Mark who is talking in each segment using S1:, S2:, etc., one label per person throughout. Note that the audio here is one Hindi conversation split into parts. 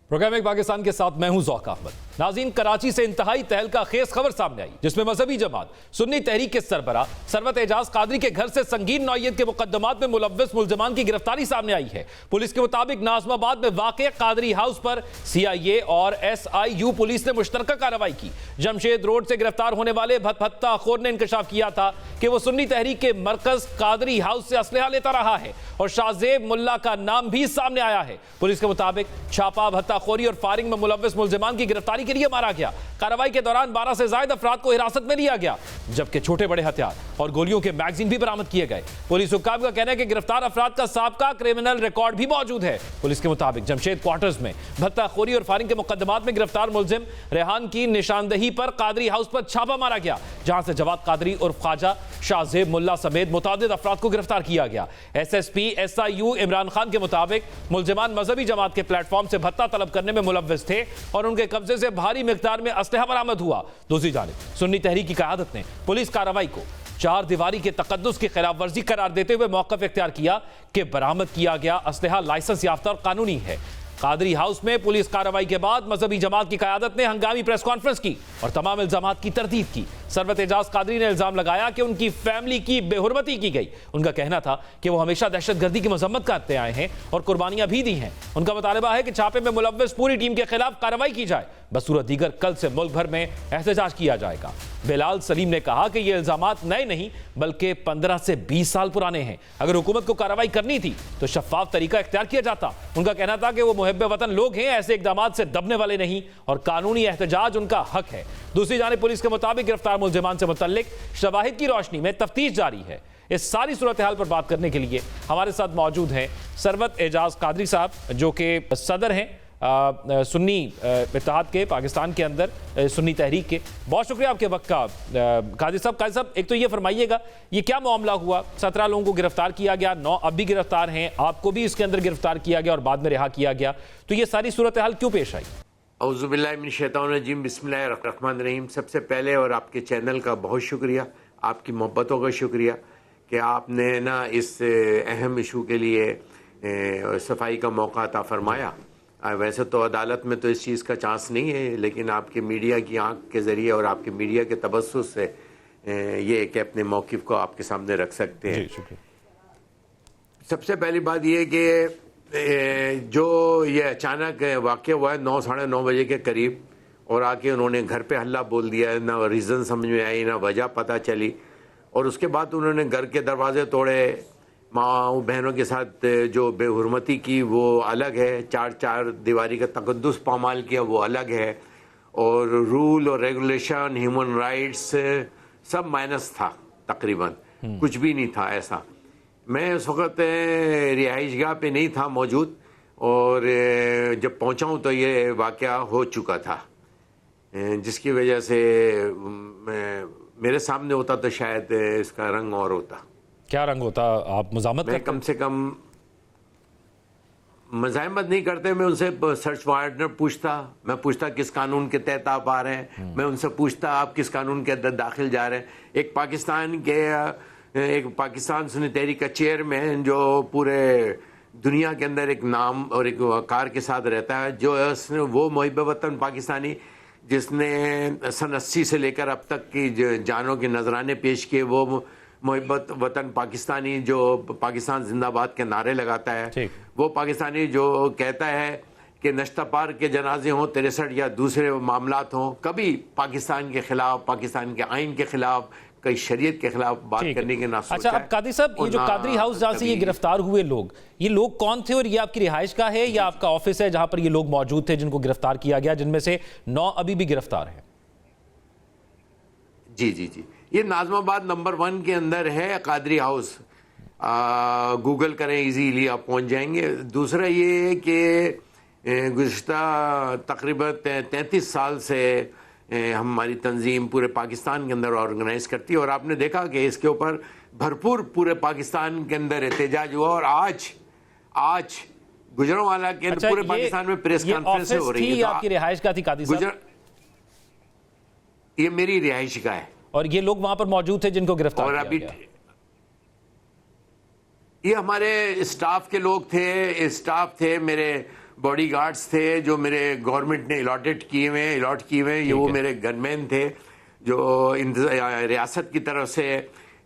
S1: प्रोग्राम एक पाकिस्तान के साथ मैं हूं ज़ौक अहमद। नाज़रीन, कराची से इंतहाई तहलका खेज खबर सामने आई जिसमें मजहबी जमात सुन्नी तहरीक के सरबराह सरवत एजाज कादरी के घर से संगीन नौयत के मुकदमात में मुलव्वस मुलजमान की गिरफ्तारी सामने आई है। पुलिस के मुताबिक नाज़िमाबाद में वाक़े कादरी हाउस पर CIA और SIU पुलिस ने मुश्तरका कार्रवाई की। जमशेद रोड से गिरफ्तार होने वाले भत्ताखोर ने इंकशाफ किया था कि वो सुन्नी तहरीक के मरकज कादरी हाउस से असलहा लेता रहा है और शाहजेब मुल्ला का नाम भी सामने आया है। पुलिस के मुताबिक छापा भत्ताखोरी और फायरिंग में मुलव्वस मुलजमान की गिरफ्तारी के लिए मारा गया। कार्रवाई के दौरान 12 से ज्यादा अफराद को हिरासत में लिया गया, जबकि छोटे बड़े हथियार और गोलियों के मैगजीन भी बरामद किए गए। पुलिस हुक्काम का कहना है कि गिरफ्तार अफराद का साबका क्रिमिनल रिकॉर्ड भी मौजूद है। पुलिस के मुताबिक जमशेद क्वार्टर्स में भत्ताखोरी और फायरिंग के मुकदमात में गिरफ्तार मुलजिम रेहान की निशानदही पर कादरी हाउस पर छापा मारा गया, जहां से जवाद कादरी और ख्वाजा शाहजेब मुल्ला समेत मुतादिद अफराद को गिरफ्तार किया गया। SSP SIU इमरान खान के मुताबिक मुलजमान मजहबी जमात के प्लेटफॉर्म से भत्ता तलब करने में मुलव्वस थे और उनके कब्जे से भारी मिकदार में असलहा बरामद हुआ। दूसरी जानिब सुन्नी तहरीक की क़यादत ने पुलिस कार्रवाई को चार दीवारी के तकद्दुस की खिलाफ वर्जी करार देते हुए मौक़िफ़ इख्तियार किया कि बरामद किया गया असलहा लाइसेंस याफ्ता और कानूनी है। कादरी हाउस में पुलिस कार्रवाई के बाद मजहबी जमात की क़यादत ने हंगामी प्रेस कॉन्फ्रेंस की और तमाम इल्जामात की तरदीद की। सरवत एजाज कादरी ने इल्जाम लगाया कि उनकी फैमिली की बेहुरमती की गई। उनका कहना था कि वो हमेशा दहशतगर्दी की मजम्मत करते आए हैं और कुर्बानियां भी दी हैं। उनका मुतालबा है कि छापे में मुलव्वस पूरी टीम के खिलाफ कार्रवाई की जाए। बसूरत दीगर कल से मुल्क भर में एहतजाज किया जाएगा। बिलाल सलीम ने कहा कि ये इल्जामात नए नहीं बल्कि 15 से 20 साल पुराने हैं। अगर हुकूमत को कार्रवाई करनी थी तो शफाफ तरीका इख्तियार किया जाता। उनका कहना था कि वो मुहिब्बे वतन लोग हैं, ऐसे इकदामात से दबने वाले नहीं और कानूनी एहतजाज उनका हक है। दूसरी जानिब पुलिस के मुताबिक गिरफ्तार मुलजिमान से मुतल्लिक शवाहिद की रोशनी में तफ्तीश जारी है। इस सारी सूरत हाल पर बात करने के लिए हमारे साथ मौजूद हैं सरवत एजाज कादरी साहब, जो कि सदर हैं सुन्नी इत्तेहाद के पाकिस्तान के अंदर सुन्नी तहरीक के। बहुत शुक्रिया आपके वक्त का कादरी साहब। एक तो ये फरमाइएगा, ये क्या मामला हुआ? 17 लोगों को गिरफ्तार किया गया, 9 अब भी गिरफ्तार हैं, आपको भी इसके अंदर गिरफ्तार किया गया और बाद में रिहा किया गया, तो ये सारी सूरत हाल क्यों पेश आई?
S2: औज़ुबिल्लाहिमिनश्शैतानिर्रजीम, बिस्मिल्लाहिर्रहमानिर्रहीम। सबसे पहले और आपके चैनल का बहुत शुक्रिया, आपकी मोहब्बतों का शुक्रिया कि आपने ना इस अहम इशू के लिए सफाई का मौका अता फरमाया। वैसे तो अदालत में तो इस चीज़ का चांस नहीं है, लेकिन आपके मीडिया की आंख के ज़रिए और आपके मीडिया के तबस्सुस से ये कि अपने मौक़िफ़ को आपके सामने रख सकते हैं। सबसे पहली बात ये कि जो ये अचानक वाक़या हुआ है 9 साढ़े 9 बजे के करीब, और आके उन्होंने घर पे हल्ला बोल दिया, ना रीज़न समझ में आई ना वजह पता चली, और उसके बाद उन्होंने घर के दरवाजे तोड़े, माँ बहनों के साथ जो बेहुरमती की वो अलग है, चार दीवारी का तकद्दुस पामाल किया वो अलग है, और रूल और रेगुलेशन ह्यूमन राइट्स सब माइनस था, तकरीबन कुछ भी नहीं था ऐसा। मैं उस वक़्त रिहाइशगाह पे नहीं था मौजूद, और जब पहुंचा हूं तो ये वाक़या हो चुका था, जिसकी वजह से मेरे सामने होता तो शायद इसका रंग और होता।
S1: क्या रंग होता? आप मज़ामत करते?
S2: कम से कम मज़ामत नहीं करते, मैं उनसे सर्च वारंट पूछता, मैं पूछता किस कानून के तहत आप आ रहे हैं, मैं उनसे पूछता आप किस कानून के अंदर दाखिल जा रहे हैं। एक पाकिस्तान सुन्नी तहरीक का चेयरमैन जो पूरे दुनिया के अंदर एक नाम और एक वकार के साथ रहता है, जो उसने वो मुहिब्बे वतन पाकिस्तानी जिसने सन 80 से लेकर अब तक की जानों के नजराने पेश किए, वो मुहिब्बत वतन पाकिस्तानी जो पाकिस्तान जिंदाबाद के नारे लगाता है, वो पाकिस्तानी जो कहता है कि नश्ता पार के जनाजे हों, 63 या दूसरे मामलात हों, कभी पाकिस्तान के खिलाफ, पाकिस्तान के आइन के खिलाफ, कई शरीयत के खिलाफ बात करने के ना सोचा।
S1: अच्छा, अब कादरी साहब, ये जो कादरी हाउस जहाँ से ये गिरफ्तार हुए लोग, ये लोग कौन थे और ये आपकी रिहाइश का है या आपका ऑफिस है जहां पर ये लोग मौजूद थे जिनको गिरफ्तार किया गया, जिनमें से 9 अभी भी गिरफ्तार हैं?
S2: जी, ये नाज़िमाबाद नंबर 1 के अंदर है कादरी हाउस। गूगल करें, इजीली आप पहुंच जाएंगे। दूसरा ये कि गुज़िश्ता तकरीबन 33 साल से हमारी तंजीम पूरे पाकिस्तान के अंदर ऑर्गेनाइज करती है, और आपने देखा कि इसके ऊपर भरपूर पूरे पाकिस्तान के अंदर एहतजाज हुआ, और आज गुजरांवाला के अंदर पूरे पाकिस्तान में प्रेस कॉन्फ्रेंस हो रही है।
S1: आपकी रिहाइश का थी कादरी साहब?
S2: ये मेरी रिहाइश का है,
S1: और ये लोग वहां पर मौजूद थे जिनको गिरफ्तार किया गया?
S2: ये हमारे स्टाफ के लोग थे, स्टाफ थे मेरे बॉडीगार्ड्स थे जो मेरे गवर्नमेंट ने अलॉट किए हुए हैं, ये वो मेरे गनमैन थे जो रियासत की तरफ से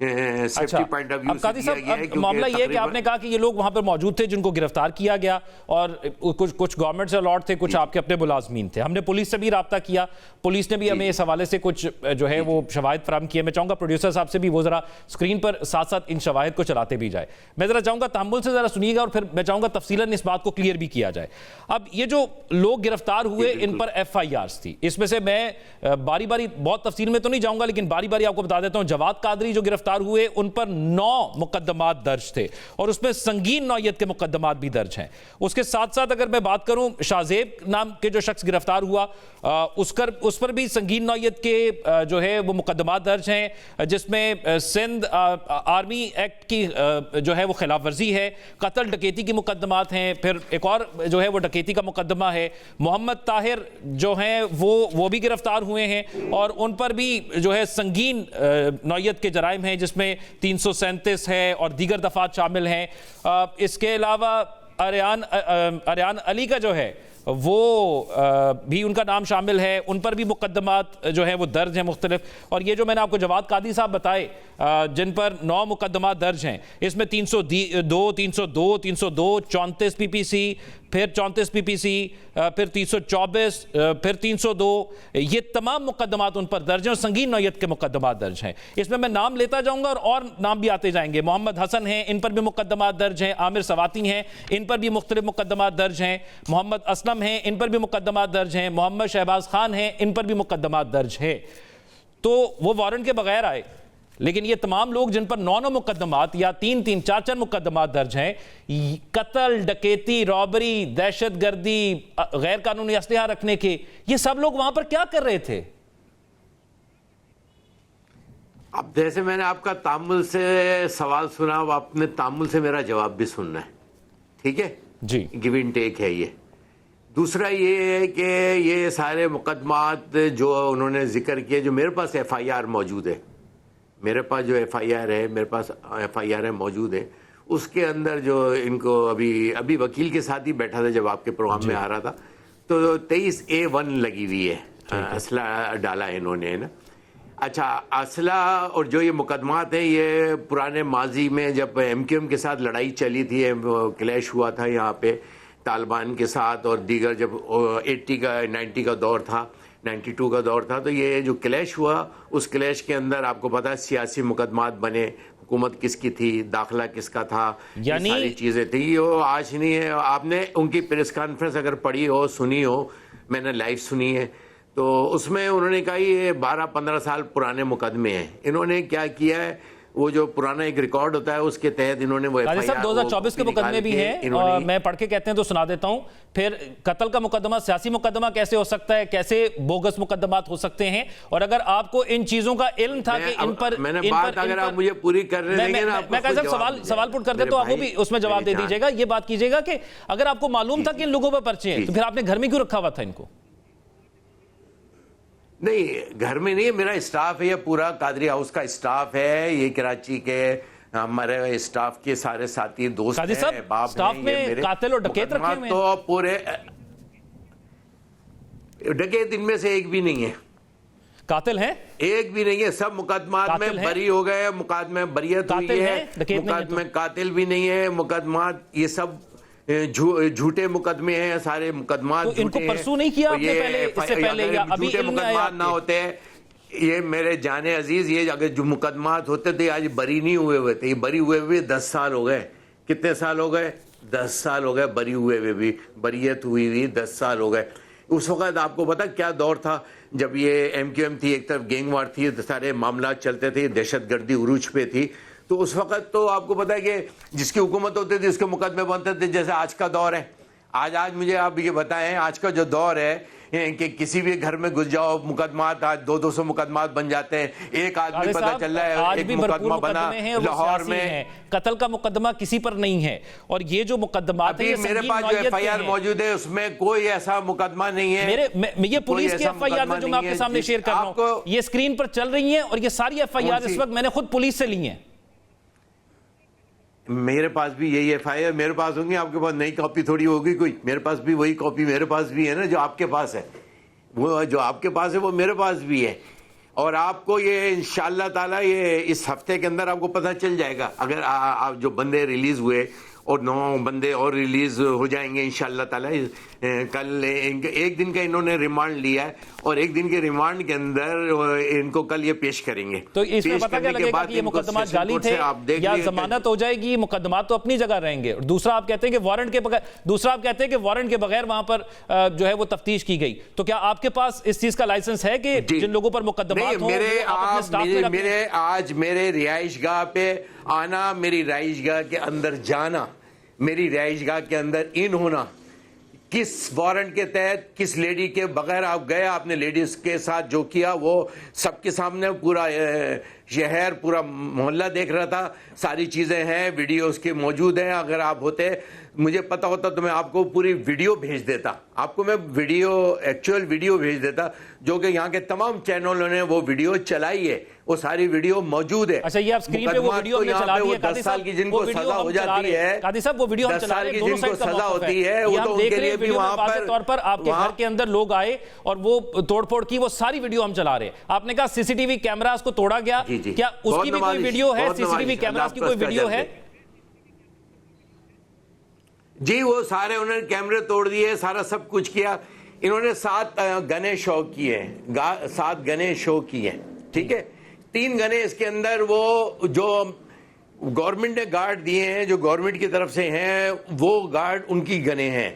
S2: सेफ्टी पॉइंट ऑफ व्यू से दिया गया है।
S1: मामला ये है कि आपने कहा कि ये लोग वहां पर मौजूद थे जिनको गिरफ्तार किया गया और कुछ गवर्नमेंट से अलॉट थे, कुछ आपके अपने मुलाजमीन थे। हमने पुलिस से भी राब्ता किया, पुलिस ने भी हमें इस हवाले से कुछ जो है वो शवाहिद फराहम किए। मैं चाहूंगा प्रोड्यूसर साहब से भी वो जरा स्क्रीन पर साथ साथ इन शवाहिद को चलाते भी जाए। मैं जरा चाहूंगा तहम्मुल से जरा सुनिएगा और फिर मैं चाहूंगा तफसीलन इस बात को क्लियर भी किया जाए। अब ये जो लोग गिरफ्तार हुए इन पर FIRs थी, इसमें से मैं बारी बारी बहुत तफसील में तो नहीं जाऊंगा लेकिन बारी बारी आपको बता देता हूं। जवाद कादरी जो गिरफ्तार हुए उन पर 9 मुकदमात दर्ज थे और उसमें संगीन नौयत के मुकदमात भी दर्ज हैं। उसके साथ साथ अगर मैं बात करूं शाहजेब नाम के जो शख्स गिरफ्तार हुआ उस पर भी संगीन नौयत के जो है वो मुकदमात दर्ज हैं, जिसमें सिंध आर्मी एक्ट की जो है वो खिलाफ वर्जी है, कत्ल डकैती की मुकदमात हैं, फिर एक और जो है वो डकैती का मुकदमा है। मोहम्मद ताहिर जो हैं वो भी गिरफ्तार हुए हैं और उन पर भी जो है संगीन नौयत के जराइम हैं, जिसमें 337 है और दीगर दफात शामिल हैं। इसके अलावा अरियान अली का जो है वो भी उनका नाम शामिल है, उन पर भी मुकदमात जो है वो दर्ज हैं मुख्तलिफ। और ये जो मैंने आपको जवाद कादरी साहब बताए जिन पर 9 मुकदमात दर्ज हैं, इसमें 302, 302, 34 PPC, फिर 34 PPC, फिर 324, फिर 302, ये तमाम मुकदमात उन पर दर्ज हैं और संगीन नौयत के मुकदमात दर्ज हैं। इसमें मैं नाम लेता जाऊंगा और नाम भी आते जाएंगे। मोहम्मद हसन हैं, इन पर भी मुकदमात दर्ज हैं। आमिर सवाती हैं, इन पर भी मुख्तलिफ मुकदमात दर्ज हैं। मोहम्मद असलम हैं, इन पर भी मुकदमात दर्ज हैं। मोहम्मद शहबाज खान हैं, इन पर भी मुकदमात दर्ज है। तो वो वारंट के बगैर आए, लेकिन ये तमाम लोग जिन पर 9 मुकदमात या 3-3, 4-4 मुकदमात दर्ज हैं, कत्ल, डकैती, रॉबरी, दहशतगर्दी, गैर कानूनी असलहा रखने के, ये सब लोग वहां पर क्या कर रहे थे?
S2: अब जैसे मैंने आपका तामुल से सवाल सुना, अब आपने तामुल से मेरा जवाब भी सुनना है, ठीक है
S1: जी?
S2: गिव एंड टेक है ये। दूसरा ये है कि ये सारे मुकदमात जो उन्होंने जिक्र किए, जो मेरे पास FIR मौजूद है, मेरे पास जो FIR है, मेरे पास FIR है मौजूद है, उसके अंदर जो इनको अभी वकील के साथ ही बैठा था जब आपके प्रोग्राम में आ रहा था, तो 23A1 लगी हुई है, असला डाला है इन्होंने, है ना। अच्छा, असला और जो ये मुकदमात हैं, ये पुराने माजी में जब MQM के साथ लड़ाई चली थी, क्लैश हुआ था यहाँ पे तालिबान के साथ, और दीगर जब 80 का 90 का दौर था, 92 का दौर था, तो ये जो क्लैश हुआ, उस क्लैश के अंदर आपको पता है सियासी मुकदमात बने, हुकूमत किसकी थी, दाखिला किसका था, यानी सारी चीज़ें थी। वो आज नहीं है। आपने उनकी प्रेस कॉन्फ्रेंस अगर पढ़ी हो, सुनी हो, मैंने लाइव सुनी है, तो उसमें उन्होंने कहा ये 12-15 साल पुराने मुकदमे हैं। इन्होंने क्या किया है, वो जो पुराना एक रिकॉर्ड होता है उसके तहत इन्होंने वो
S1: 2024 के मुकदमे भी हैं, और मैं पढ़ के कहते हैं तो सुना देता हूं। फिर कत्ल का मुकदमा सियासी मुकदमा कैसे हो सकता है, कैसे बोगस मुकदमात हो सकते हैं, और अगर आपको इन चीजों का इल्म था कि इन पर
S2: अगर आप मुझे पूरी करने देंगे ना,
S1: मैं सवाल पुट कर दे तो आप वो भी उसमें जवाब दे दीजिएगा। ये बात कीजिएगा कि अगर आपको मालूम था कि इन लोगों पर पर्चे हैं, तो फिर आपने घर में क्यों रखा हुआ था इनको?
S2: नहीं, घर में नहीं है, मेरा स्टाफ है, ये पूरा कादरी हाउस का स्टाफ है, ये कराची के हमारे स्टाफ के सारे साथी दोस्त हैं, बाप
S1: स्टाफ में कातिल और डकैत रखे हुए हैं।
S2: तो पूरे डकैत इनमें से एक भी नहीं है,
S1: कातिल हैं
S2: एक भी नहीं है, सब मुकदमात में बरी हो गए, मुकदमे बरियत हुई है, मुकदमे कातिल भी नहीं है, मुकदमात ये सब झूठे मुकदमे हैं, सारे मुकदमात।
S1: तो इनको परसू नहीं किया आपने पहले, इससे पहले, या अभी
S2: झूठे मुकदमात ना होते हैं, ये मेरे जाने अजीज, ये अगर जो मुकदमात होते थे आज बरी नहीं हुए थे, ये बरी हुए 10 साल हो गए। कितने साल हो गए? 10 साल हो गए बरी हुए भी, बरियत हुई 10 साल हो गए। उस वक्त आपको पता क्या दौर था, जब ये MQM थी, एक तरफ गैंगवार थी, सारे मामला चलते थे, दहशतगर्दी उरूज पे थी, तो उस वक्त तो आपको पता है कि जिसकी हुकूमत होती थी उसके मुकदमे बनते थे, जैसे आज का दौर है। आज मुझे आप ये बताएं, आज का जो दौर है कि किसी भी घर में घुस जाओ, मुकदमात आज 200-200 मुकदमात बन जाते हैं। एक आदमी पता चल रहा है,
S1: आज
S2: एक
S1: भी
S2: मुकदमा बना लाहौर में,
S1: कत्ल का मुकदमा किसी पर नहीं है, और ये जो मुकदमात है,
S2: मेरे पास जो FIR मौजूद है उसमें कोई ऐसा मुकदमा नहीं है।
S1: ये पुलिस की FIR जो मैं आपके सामने शेयर कर रहा हूं, ये स्क्रीन पर चल रही है, और ये सारी FIR इस वक्त मैंने खुद पुलिस से ली है।
S2: मेरे पास भी यही FIR मेरे पास होंगी, आपके पास नई कॉपी थोड़ी होगी कोई। मेरे पास भी वही कॉपी मेरे पास भी है ना जो आपके पास है, वो जो आपके पास है वो मेरे पास भी है। और आपको ये इंशाअल्लाह ताला ये इस हफ्ते के अंदर आपको पता चल जाएगा। अगर आप जो बंदे रिलीज हुए और 9 बंदे और रिलीज हो जाएंगे इंशाअल्लाह ताला। कल एक दिन का इन्होंने रिमांड लिया है और एक दिन के रिमांड के अंदर इनको कल ये पेश करेंगे।
S1: तो इसमें पता क्या लगेगा कि ये मुकदमा जाली थे या जमानत हो जाएगी? मुकदमा तो अपनी जगह रहेंगे। दूसरा आप कहते हैं कि वारंट के बगैर वहां पर जो है वो तफ्तीश की गई। तो क्या आपके पास इस चीज का लाइसेंस है कि जिन लोगों पर मुकदमा
S2: आज मेरे रिहाइशगाह पे आना, मेरी रिहाइशगाह के अंदर जाना, मेरी रिहाइशगाह के अंदर इन होना, किस वारंट के तहत किस लेडी के बगैर आप गए, आपने लेडीज के साथ जो किया वो सबके सामने पूरा शहर पूरा मोहल्ला देख रहा था। सारी चीजें हैं, वीडियो उसके मौजूद हैं। अगर आप होते, मुझे पता होता तो मैं आपको पूरी वीडियो भेज देता, आपको मैं एक्चुअल वीडियो भेज देता, जो कि यहाँ के तमाम चैनलों ने वो वीडियो चलाई है, वो सारी वीडियो मौजूद है।
S1: अच्छा, ये आप स्क्रीन पे वो वीडियो हमने चला दी है।
S2: 10 साल की जिनको सजा हो जाती है,
S1: कादी साहब वो वीडियो हम चला रहे हैं, दोनों साइड
S2: सजा होती है, वो तो उनके लिए भी वहां पर
S1: तौर पर आपके घर के अंदर लोग आए और वो तोड़फोड़ की, वो सारी वीडियो हम चला रहे हैं। आपने कहा सीसीटीवी कैमरास को तोड़ा गया, क्या उसकी भी कोई वीडियो है? सीसीटीवी कैमरास की कोई वीडियो है?
S2: जी, वो सारे उन्होंने कैमरे तोड़ दिए, सारा सब कुछ किया। इन्होंने 7 गने शो किए, 7 गने शो किए, ठीक है। 3 गने इसके अंदर वो जो गवर्नमेंट ने गार्ड दिए हैं, जो गवर्नमेंट की तरफ से हैं, वो गार्ड उनकी गने हैं।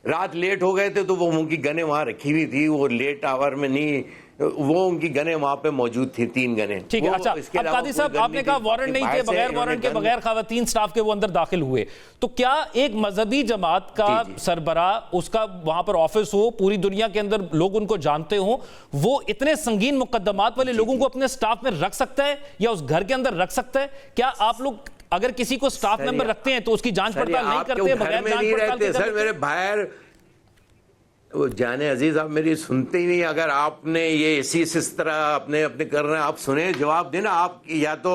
S2: रात लेट हो गए थे तो वो उनकी गने वहां रखी हुई थी, वो लेट आवर में नहीं, वो उनकी गने वहां पे मौजूद थी, 3 गने।
S1: ठीक है। अच्छा, अब कादी साहब आपने कहा वारंट नहीं थे, बगैर वारंट के बगैर खवातीन स्टाफ के वो अंदर दाखिल हुए, तो क्या एक मजहबी जमात का सरबरा, उसका वहां पर ऑफिस हो, पूरी दुनिया के अंदर लोग उनको जानते हो, वो इतने संगीन मुकद्दमात वाले लोगों को अपने स्टाफ में रख सकता है या उस घर के अंदर रख सकता है? क्या आप लोग अगर किसी को स्टाफ मेंबर रखते हैं तो उसकी जांच पड़ताल नहीं करते? बगैर जांच पड़ताल के
S2: सर मेरे बाहर वो जाने अजीज, आप मेरी सुनते ही नहीं। अगर आपने ये इस तरह अपने कर रहे हैं, आप सुने, जवाब देना। आप या तो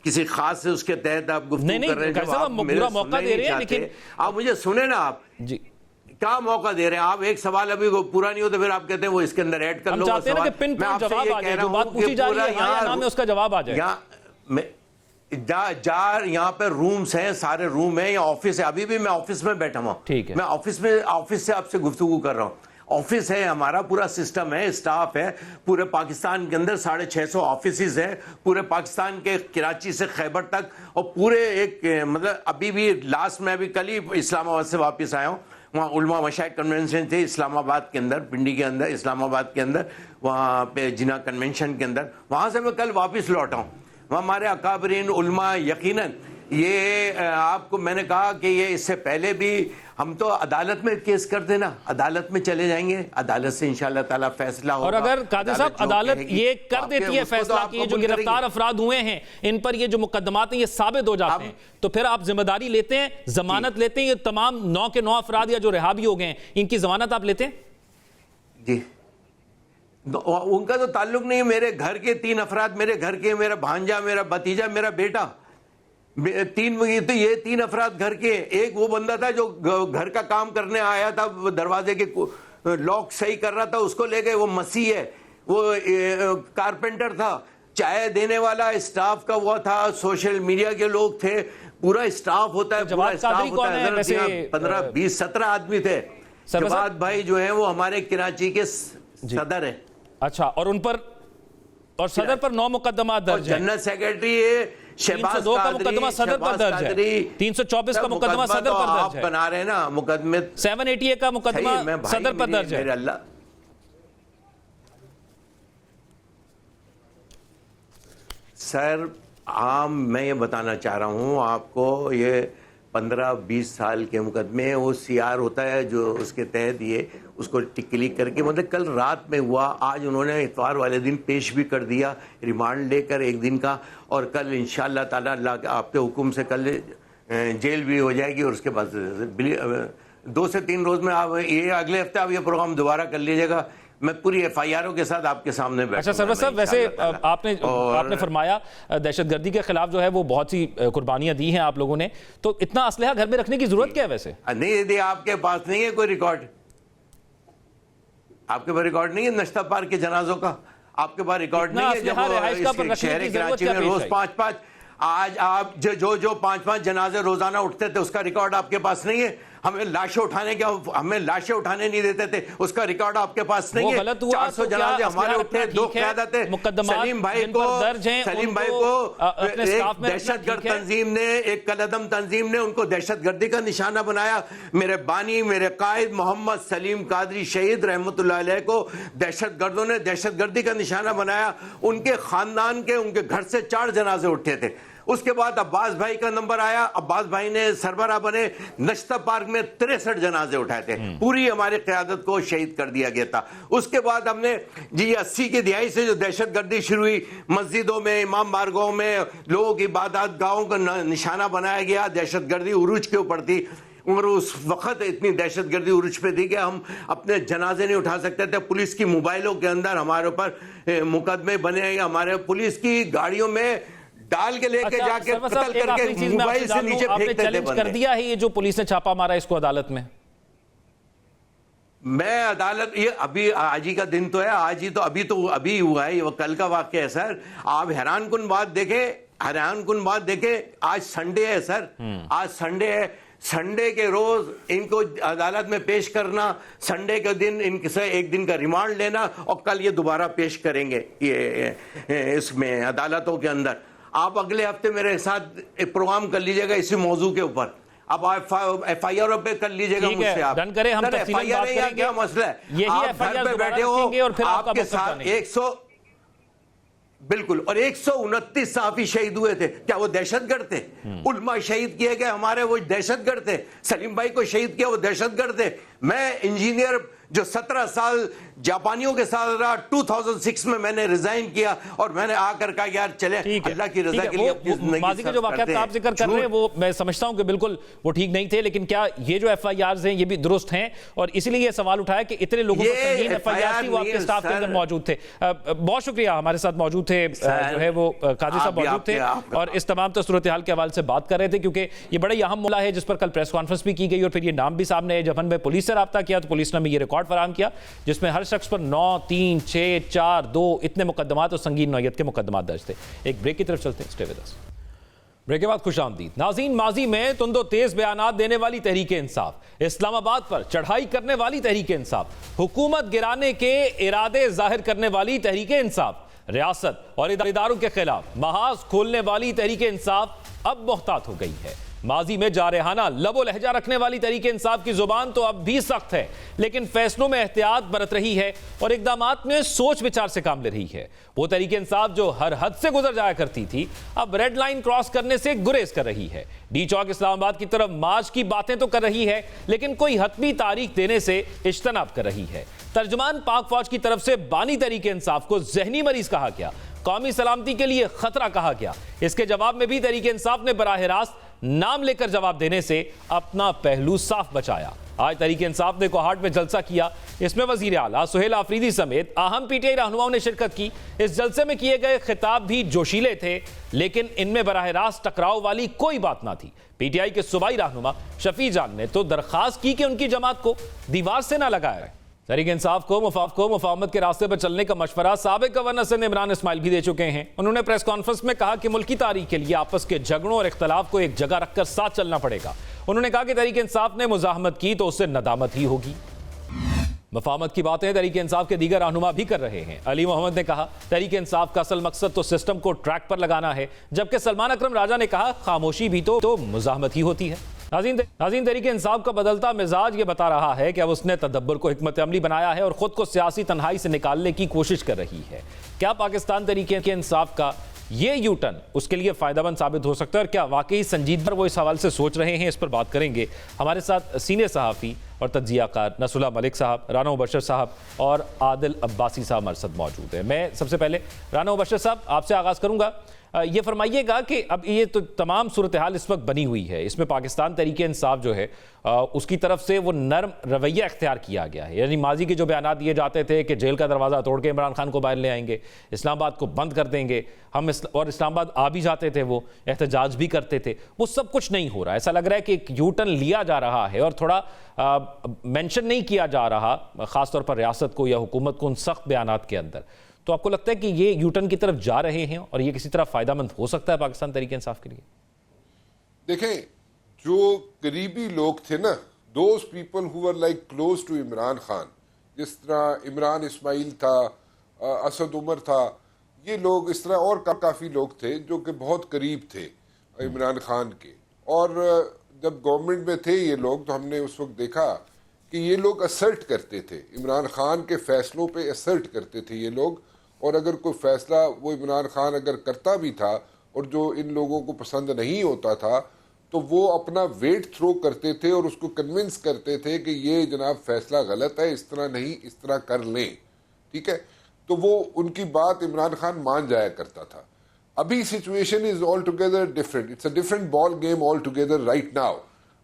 S2: किसी खास से उसके तहत आप गुफ्तगू कर रहे हैं,
S1: पूरा मौका दे रहे हैं, लेकिन
S2: आप मुझे सुने ना। आप जी क्या मौका दे रहे हैं? आप एक सवाल अभी पूरा नहीं हो तो फिर आप कहते हैं वो इसके अंदर ऐड कर लो।
S1: हम चाहते हैं कि पिन पॉइंट जवाब आ जाए, जो बात पूछी जा रही है हां या ना में उसका जवाब आ जाए।
S2: यहाँ पे रूम्स हैं, सारे रूम हैं, या ऑफिस है। अभी भी मैं ऑफिस में बैठा हुआ,
S1: ठीक है।
S2: मैं ऑफिस से आपसे गुफ्तगू कर रहा हूँ। ऑफिस है हमारा, पूरा सिस्टम है, स्टाफ है। पूरे पाकिस्तान के अंदर 650 ऑफिसेज हैं, पूरे पाकिस्तान के कराची से खैबर तक, और पूरे एक मतलब अभी भी लास्ट में अभी कल ही इस्लामाबाद से वापस आया हूँ। वहाँ उलमा मशाइख कन्वेंशन थे इस्लामाबाद के अंदर, पिंडी के अंदर, इस्लामाबाद के अंदर, वहाँ पे जिना कन्वेंशन के अंदर। वहाँ से मैं कल वापस लौटा हूँ। वहाँ हमारे अकाबरीन उलमा, यकीनन ये आपको मैंने कहा कि ये इससे पहले भी हम तो अदालत में केस कर देना, अदालत में चले जाएंगे, अदालत से इंशाअल्लाह ताला फैसला होगा।
S1: और अगर कादी साहब अदालत ये कर देती है फैसला कि ये जो गिरफ्तार अफराद हुए हैं, इन पर ये जो मुकदमात हैं ये साबित हो जाते हैं, तो फिर आप जिम्मेदारी लेते हैं, जमानत लेते हैं? ये तमाम 9 के 9 अफराद या जो रिहा भी हो गए हैं, इनकी जमानत आप लेते हैं? जी,
S2: उनका तो ताल्लुक नहीं है। मेरे घर के 3 अफराद मेरे घर के, मेरा भांजा, मेरा भतीजा, मेरा बेटा, 3 अफराद घर के। एक वो बंदा था जो घर का काम करने आया था, दरवाजे के लॉक सही कर रहा था, उसको ले गए। वो मसीह है, वो कारपेंटर था, चाय देने वाला स्टाफ का वो था, सोशल मीडिया के लोग थे, पूरा स्टाफ होता है, पूरा स्टाफ होता है। 15, 20, 17 आदमी थे। जवाद भाई जो है वो हमारे कराची के सदर है।
S1: अच्छा, और उन पर और सदर पर 9 मुकदमा दर्ज है।
S2: जनरल सेक्रेटरी है
S1: 302 का मुकदमा सदर पर दर्ज है, 324 का मुकदमा सदर पर दर्ज है,
S2: आप बना रहे हैं ना मुकदमे।
S1: 788 का मुकदमा सदर पर दर्ज है।
S2: अल्लाह सर, मैं ये बताना चाह रहा हूँ आपको, ये 15-20 साल के मुकदमे, वो CR होता है जो उसके तहत ये उसको क्लिक करके, मतलब कल रात में हुआ, आज उन्होंने इतवार वाले दिन पेश भी कर दिया रिमांड लेकर 1 दिन का, और कल इंशाअल्लाह ताला अल्लाह के आपके हुक्म से कल जेल भी हो जाएगी। और उसके बाद 2 से 3 रोज में आप ये अगले हफ्ते आप ये प्रोग्राम दोबारा कर लीजिएगा। मैं पूरी FIR के साथ आपके सामने बैठूंगा।
S1: अच्छा सरवर साहब, वैसे आपने फरमाया दहशतगर्दी के खिलाफ जो है वो बहुत सी कुर्बानियां दी हैं आप लोगों ने, तो इतना असलहा घर में रखने की जरूरत क्या है? वैसे
S2: नहीं, यदि आपके पास नहीं है कोई रिकॉर्ड, आपके पास रिकॉर्ड नहीं है नश्ता पार्क के जनाजों का, आपके पास रिकॉर्ड नहीं है जब शहर कराची में रोज 5-5 आज आप जो 5-5 जनाजे रोजाना उठते थे उसका रिकॉर्ड आपके पास नहीं है। हमें लाशें उठाने नहीं देते थे, उसका रिकॉर्ड आपके पास नहीं है। 400 जनाजे हमारे उठे, 2 क़यादतें सलीम भाई को एक दहशतगर्द तंजीम ने, एक कलदम तंजीम ने उनको दहशतगर्दी का निशाना बनाया। मेरे बानी, मेरे कायद मोहम्मद सलीम कादरी शहीद रहमतुल्लाह अलैह को दहशतगर्दों ने दहशतगर्दी का निशाना बनाया। उनके खानदान के, उनके घर से 4 जनाजे उठे थे। उसके बाद अब्बास भाई का नंबर आया, अब्बास भाई ने सरबराह बने, नश्ता पार्क में 63 जनाजे उठाए थे। पूरी हमारी क़यादत को शहीद कर दिया गया था। उसके बाद हमने जी 80 की दिहाई से जो दहशतगर्दी शुरू हुई, मस्जिदों में, इमाम बारगाहों में लोगों की इबादत गाहों का निशाना बनाया गया। दहशतगर्दी उरूज के ऊपर थी और उस वक्त इतनी दहशतगर्दी उरूज पे थी कि हम अपने जनाजे नहीं उठा सकते थे। पुलिस की मोबाइलों के अंदर हमारे ऊपर मुकदमे बने, हमारे पुलिस की गाड़ियों में डाल के लेके जाके कत्ल करके मोबाइल से नीचे फेंकते थे।
S1: चैलेंज कर दिया है ये जो पुलिस ने छापा मारा इसको अदालत में?
S2: मैं अदालत, ये अभी आज ही का दिन तो है, आज ही तो अभी हुआ है, वो कल का वाक़या है सर। आप हैरानकुन बात देखें, आज संडे है सर, आज संडे है। संडे के रोज इनको अदालत में पेश करना, संडे के दिन इनसे एक दिन का रिमांड लेना और कल ये दोबारा पेश करेंगे ये इसमें अदालतों के अंदर। आप अगले हफ्ते मेरे साथ एक प्रोग्राम कर लीजिएगा इसी मौजू के ऊपर। अब आप FIR पे कर लीजिएगा मुझसे। आप
S1: डन करें, हम तफसीलन बात करेंगे।
S2: क्या मसला है?
S1: यही
S2: आप घर पे बैठे हो
S1: और फिर
S2: आपके साथ 100 बिल्कुल, और 129 सहाफी शहीद हुए थे। क्या वो दहशतगर्द थे? उलमा शहीद किए गए हमारे, वो दहशतगर्द थे? सलीम भाई को शहीद किया, वो दहशतगर्द थे? मैं इंजीनियर जो 17 साल जापानियों के साथ रहा, 2006 में मैंने रिजाइन किया और मैंने आकर कहा यार चले अल्लाह की रजा के लिए अपनी जिंदगी
S1: माजी के जो वाक़यात आप जिक्र कर रहे हैं वो मैं समझता हूं कि बिल्कुल वो ठीक नहीं थे, लेकिन क्या ये जो FIRs हैं ये भी दुरुस्त हैं? और इसीलिए ये सवाल उठाया कि इतने लोगों को संगीन FIR थी वो आपके स्टाफ के अंदर मौजूद थे। बहुत शुक्रिया, हमारे साथ मौजूद थे जो है वो काजी साहब मौजूद थे और इस तमाम सूरत हाल के हवाले से बात कर रहे थे, क्योंकि ये बड़ा अहम मामला है जिस पर कल प्रेस कॉन्फ्रेंस भी की गई और फिर ये नाम भी सामने है। जब हमने पुलिस से रब्ता किया तो पुलिस ने हमें ये रिकॉर्ड फराहम किया जिसमें हर शख्स पर 9, 3, 6, 4, 2 इतने मुकदमात और संगीन नौयत के मुकदमात दर्ज थे। एक ब्रेक की तरफ चलते हैं, स्टे विद अस। ब्रेक के बाद खुशामदीद नाज़रीन। माजी में तुंदो तेज बयानात देने वाली तहरीके इंसाफ, इस्लामाबाद पर चढ़ाई करने वाली तहरीके इंसाफ, हुकूमत गिराने के इरादे जाहिर करने वाली तहरीके इंसाफ, रियासत और इदारों के खिलाफ महाज खोलने वाली तहरीके इंसाफ अब मुहतात हो गई है। माजी में जारहाना लबो लहजा रखने वाली तहरीके इंसाफ की जुबान तो अब भी सख्त है, लेकिन फैसलों में एहतियात बरत रही है और इकदामात में सोच विचार से काम ले रही है। वो तहरीके इंसाफ जो हर हद से गुजर जाया करती थी अब रेड लाइन क्रॉस करने से गुरेज कर रही है। डी चौक इस्लामाबाद की तरफ मार्च की बातें तो कर रही है, लेकिन कोई हतमी तारीख देने से इज्तनाब कर रही है। तर्जुमान पाक फौज की तरफ से बानी तहरीके इंसाफ को जहनी मरीज कहा गया, कौमी सलामती के लिए खतरा कहा गया। इसके जवाब में भी तहरीके इंसाफ ने बराह रास्त नाम लेकर जवाब देने से अपना पहलू साफ बचाया। आज तहरीके इंसाफ ने कोहाट में जलसा किया, इसमें वजीर आला सुहेल आफरीदी समेत अहम PTI रहनुमाओं ने शिरकत की। इस जलसे में किए गए खिताब भी जोशीले थे, लेकिन इनमें बराह रास्त टकराव वाली कोई बात ना थी। PTI के सूबाई रहनुमा शफी जान ने तो दरखास्त की कि उनकी जमात को दीवार से ना लगाया। तहरीक इंसाफ को मुफाहमत के रास्ते पर चलने का मशवरा साबिक गवर्नर सदर इमरान इस्माइल भी दे चुके हैं। उन्होंने प्रेस कॉन्फ्रेंस में कहा कि मुल्की तारीख के लिए आपस के झगड़ों और इख्तलाफ को एक जगह रखकर साथ चलना पड़ेगा। उन्होंने कहा कि तहरीक इंसाफ ने मुजाहमत की तो उससे नदामत ही होगी। मुफाहमत की बातें तहरीक इंसाफ के दीगर रहनुमा भी कर रहे हैं। अली मोहम्मद ने कहा तहरीक इंसाफ का असल मकसद तो सिस्टम को ट्रैक पर लगाना है, जबकि सलमान अकरम राजा ने कहा खामोशी भी तो मुजाहमत ही होती है। नाज़रीन, तहरीक इंसाफ का बदलता मिजाज ये बता रहा है कि अब उसने तदब्बर को हिकमत अमली बनाया है और खुद को सियासी तन्हाई से निकालने की कोशिश कर रही है। क्या पाकिस्तान तहरीक इंसाफ का ये यू टर्न उसके लिए फायदेमंद साबित हो सकता है और क्या वाकई संजीदगी वो इस हवाले से सोच रहे हैं? इस पर बात करेंगे। हमारे साथ सीनियर सहाफ़ी और तज्जियाकार नसरुल्लाह मलिक साहब, राना मुबशर साहब और आदिल अब्बासी साहब हमारे साथ मौजूद हैं। मैं सबसे पहले राना मुबशर साहब आपसे आगाज़ करूँगा। ये फरमाइएगा कि अब ये तो तमाम सूरत हाल इस वक्त बनी हुई है, इसमें पाकिस्तान तहरीक इंसाफ जो है उसकी तरफ से वो नर्म रवैया इख्तियार किया गया है। यानी माजी के जो बयान दिए जाते थे कि जेल का दरवाज़ा तोड़ के इमरान खान को बाहर ले आएंगे, इस्लामाबाद को बंद कर देंगे हम, और इस्लामाबाद आ भी जाते थे, वो एहतजाज भी करते थे, वो सब कुछ नहीं हो रहा है। ऐसा लग रहा है कि एक यू टर्न लिया जा रहा है और थोड़ा मेंशन नहीं किया जा रहा ख़ासतौर पर रियासत को या हुकूमत को उन सख्त बयानात के अंदर। तो आपको लगता है कि ये यूटर्न की तरफ जा रहे हैं और ये किसी तरह फायदामंद हो सकता है पाकिस्तान तहरीक इंसाफ के लिए?
S3: देखें, जो करीबी लोग थे ना, those people who were like close to Imran Khan, जिस तरह इमरान इस्माइल था, असद उमर था, ये लोग इस तरह और काफ़ी लोग थे जो कि बहुत करीब थे इमरान खान के। और जब गवर्नमेंट में थे ये लोग, तो हमने उस वक्त देखा कि ये लोग असर्ट करते थे, इमरान खान के फैसलों पे असर्ट करते थे ये लोग। और अगर कोई फैसला वो इमरान खान अगर करता भी था और जो इन लोगों को पसंद नहीं होता था, तो वो अपना वेट थ्रो करते थे और उसको कन्विंस करते थे कि ये जनाब फैसला गलत है, इस तरह नहीं, इस तरह कर लें, ठीक है। तो वो उनकी बात इमरान खान मान जाया करता था। अभी situation is all together different, it's a different ball game all together right now.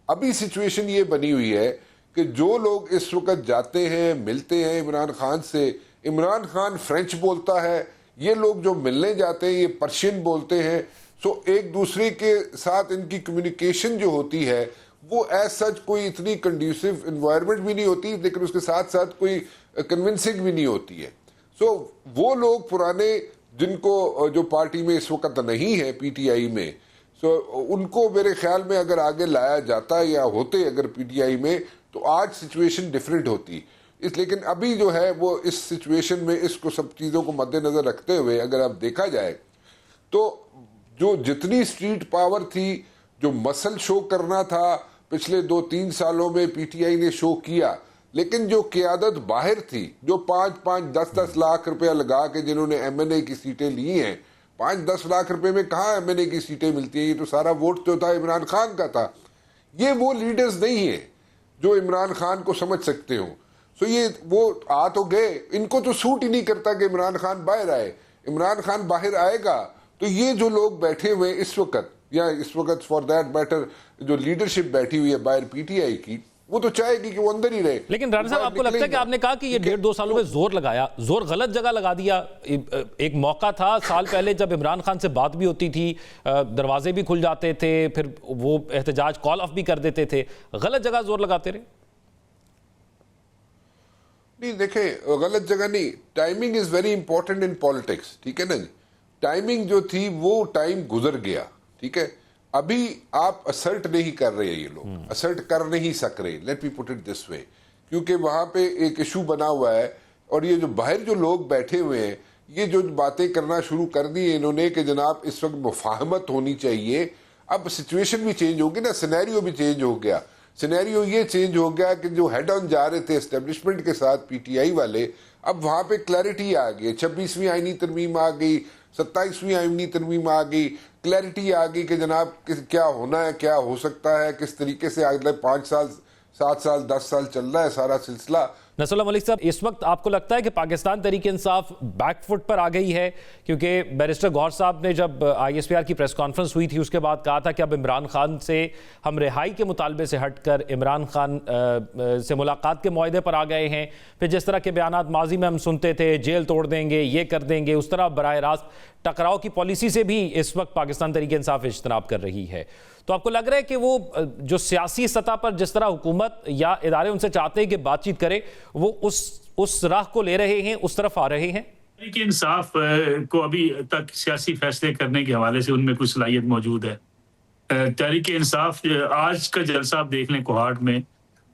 S3: अभी सिचुएशन ये बनी हुई है कि जो लोग इस वक्त जाते हैं, मिलते हैं इमरान खान से, इमरान खान फ्रेंच बोलता है, ये लोग जो मिलने जाते हैं ये पर्शियन बोलते हैं। सो एक दूसरे के साथ इनकी कम्युनिकेशन जो होती है वो एज सच कोई इतनी कंड्यूसिव इन्वायरमेंट भी नहीं होती, लेकिन उसके साथ साथ कोई कन्विंसिंग भी नहीं होती है। सो वो लोग पुराने जिनको जो पार्टी में इस वक्त नहीं है, पीटीआई में, सो उनको मेरे ख्याल में अगर आगे लाया जाता या होते अगर पीटीआई में, तो आज सिचुएशन डिफरेंट होती। लेकिन अभी जो है वो इस सिचुएशन में इसको सब चीज़ों को मद्देनजर रखते हुए अगर आप देखा जाए तो जो जितनी स्ट्रीट पावर थी, जो मसल शो करना था, पिछले 2-3 सालों में पीटीआई ने शो किया। लेकिन जो क़यादत बाहर थी, जो 5-5, 10-10 लाख रुपया लगा के जिन्होंने एमएनए की सीटें ली हैं, 5-10 लाख रुपए में कहाँ एमएनए की सीटें मिलती हैं? ये तो सारा वोट जो था इमरान खान का था। ये वो लीडर्स नहीं है जो इमरान खान को समझ सकते हो। सो ये वो आ तो गए, इनको तो सूट ही नहीं करता कि इमरान खान बाहर आए। इमरान खान बाहर आएगा तो ये जो लोग बैठे हुए इस वक्त, या इस वक्त फॉर दैट मैटर जो लीडरशिप बैठी हुई है बाहर पीटीआई की, वो तो चाहेगी कि वो अंदर ही रहे।
S1: लेकिन राणा साहब, आपको लगता है कि आपने कहा कि ये 1.5-2 सालों में जोर लगाया, जोर गलत जगह लगा दिया? एक मौका था साल पहले जब इमरान खान से बात भी होती थी, दरवाजे भी खुल जाते थे, फिर वो एहतजाज कॉल ऑफ भी कर देते थे, गलत जगह जोर लगाते रहे?
S3: नहीं, देखें, गलत जगह नहीं, timing is very important in politics, ठीक है ना जी। टाइमिंग जो थी वो टाइम गुजर गया, ठीक है। अभी आप असर्ट नहीं कर रहे, ये लोग असर्ट कर नहीं सक रहे, let me put it this way, क्योंकि वहां पे एक इशू बना हुआ है। और ये जो बाहर जो लोग बैठे हुए हैं, ये जो बातें करना शुरू कर दी है इन्होंने कि जनाब इस वक्त मुफाहमत होनी चाहिए। अब सिचुएशन भी चेंज होगी ना, सिनेरियो भी चेंज हो गया। सिनेरियो ये चेंज हो गया कि जो हेड ऑन जा रहे थे एस्टेब्लिशमेंट के साथ पीटीआई वाले, अब वहां पे क्लैरिटी आ गई। 26वीं आईनी तरमीम आ गई, 27वीं आईनी तरमीम आ गई, क्लैरिटी आ गई कि जनाब क्या होना है, क्या हो सकता है, किस तरीके से अगले 5 साल, 7 साल, 10 साल चल रहा है सारा सिलसिला।
S1: नसरुल्लाह मलिक साहब, इस वक्त आपको लगता है कि पाकिस्तान तहरीक इंसाफ बैकफुट पर आ गई है? क्योंकि बैरिस्टर गौहर साहब ने जब ISPR की प्रेस कॉन्फ्रेंस हुई थी उसके बाद कहा था कि अब इमरान खान से हम रिहाई के मुतालबे से हटकर इमरान खान से मुलाकात के मुआहदे पर आ गए हैं। फिर जिस तरह के बयानात माजी में हम सुनते थे, जेल तोड़ देंगे, ये कर देंगे, उस तरह बराह रास्त टकराव की पॉलिसी से भी इस वक्त पाकिस्तान तहरीक इंसाफ इज्तनाब कर रही है। तो आपको लग रहा है कि वो जो सियासी सतह पर जिस तरह हुकूमत या इदारे उनसे चाहते हैं कि बातचीत करे, वो उस राह को ले रहे हैं, उस तरफ आ रहे हैं?
S4: तहरीक इंसाफ को अभी तक सियासी फैसले करने के हवाले से उनमें कुछ सलाहियत मौजूद है। तहरीक इंसाफ आज का जलसा आप देख लें कोहाट में,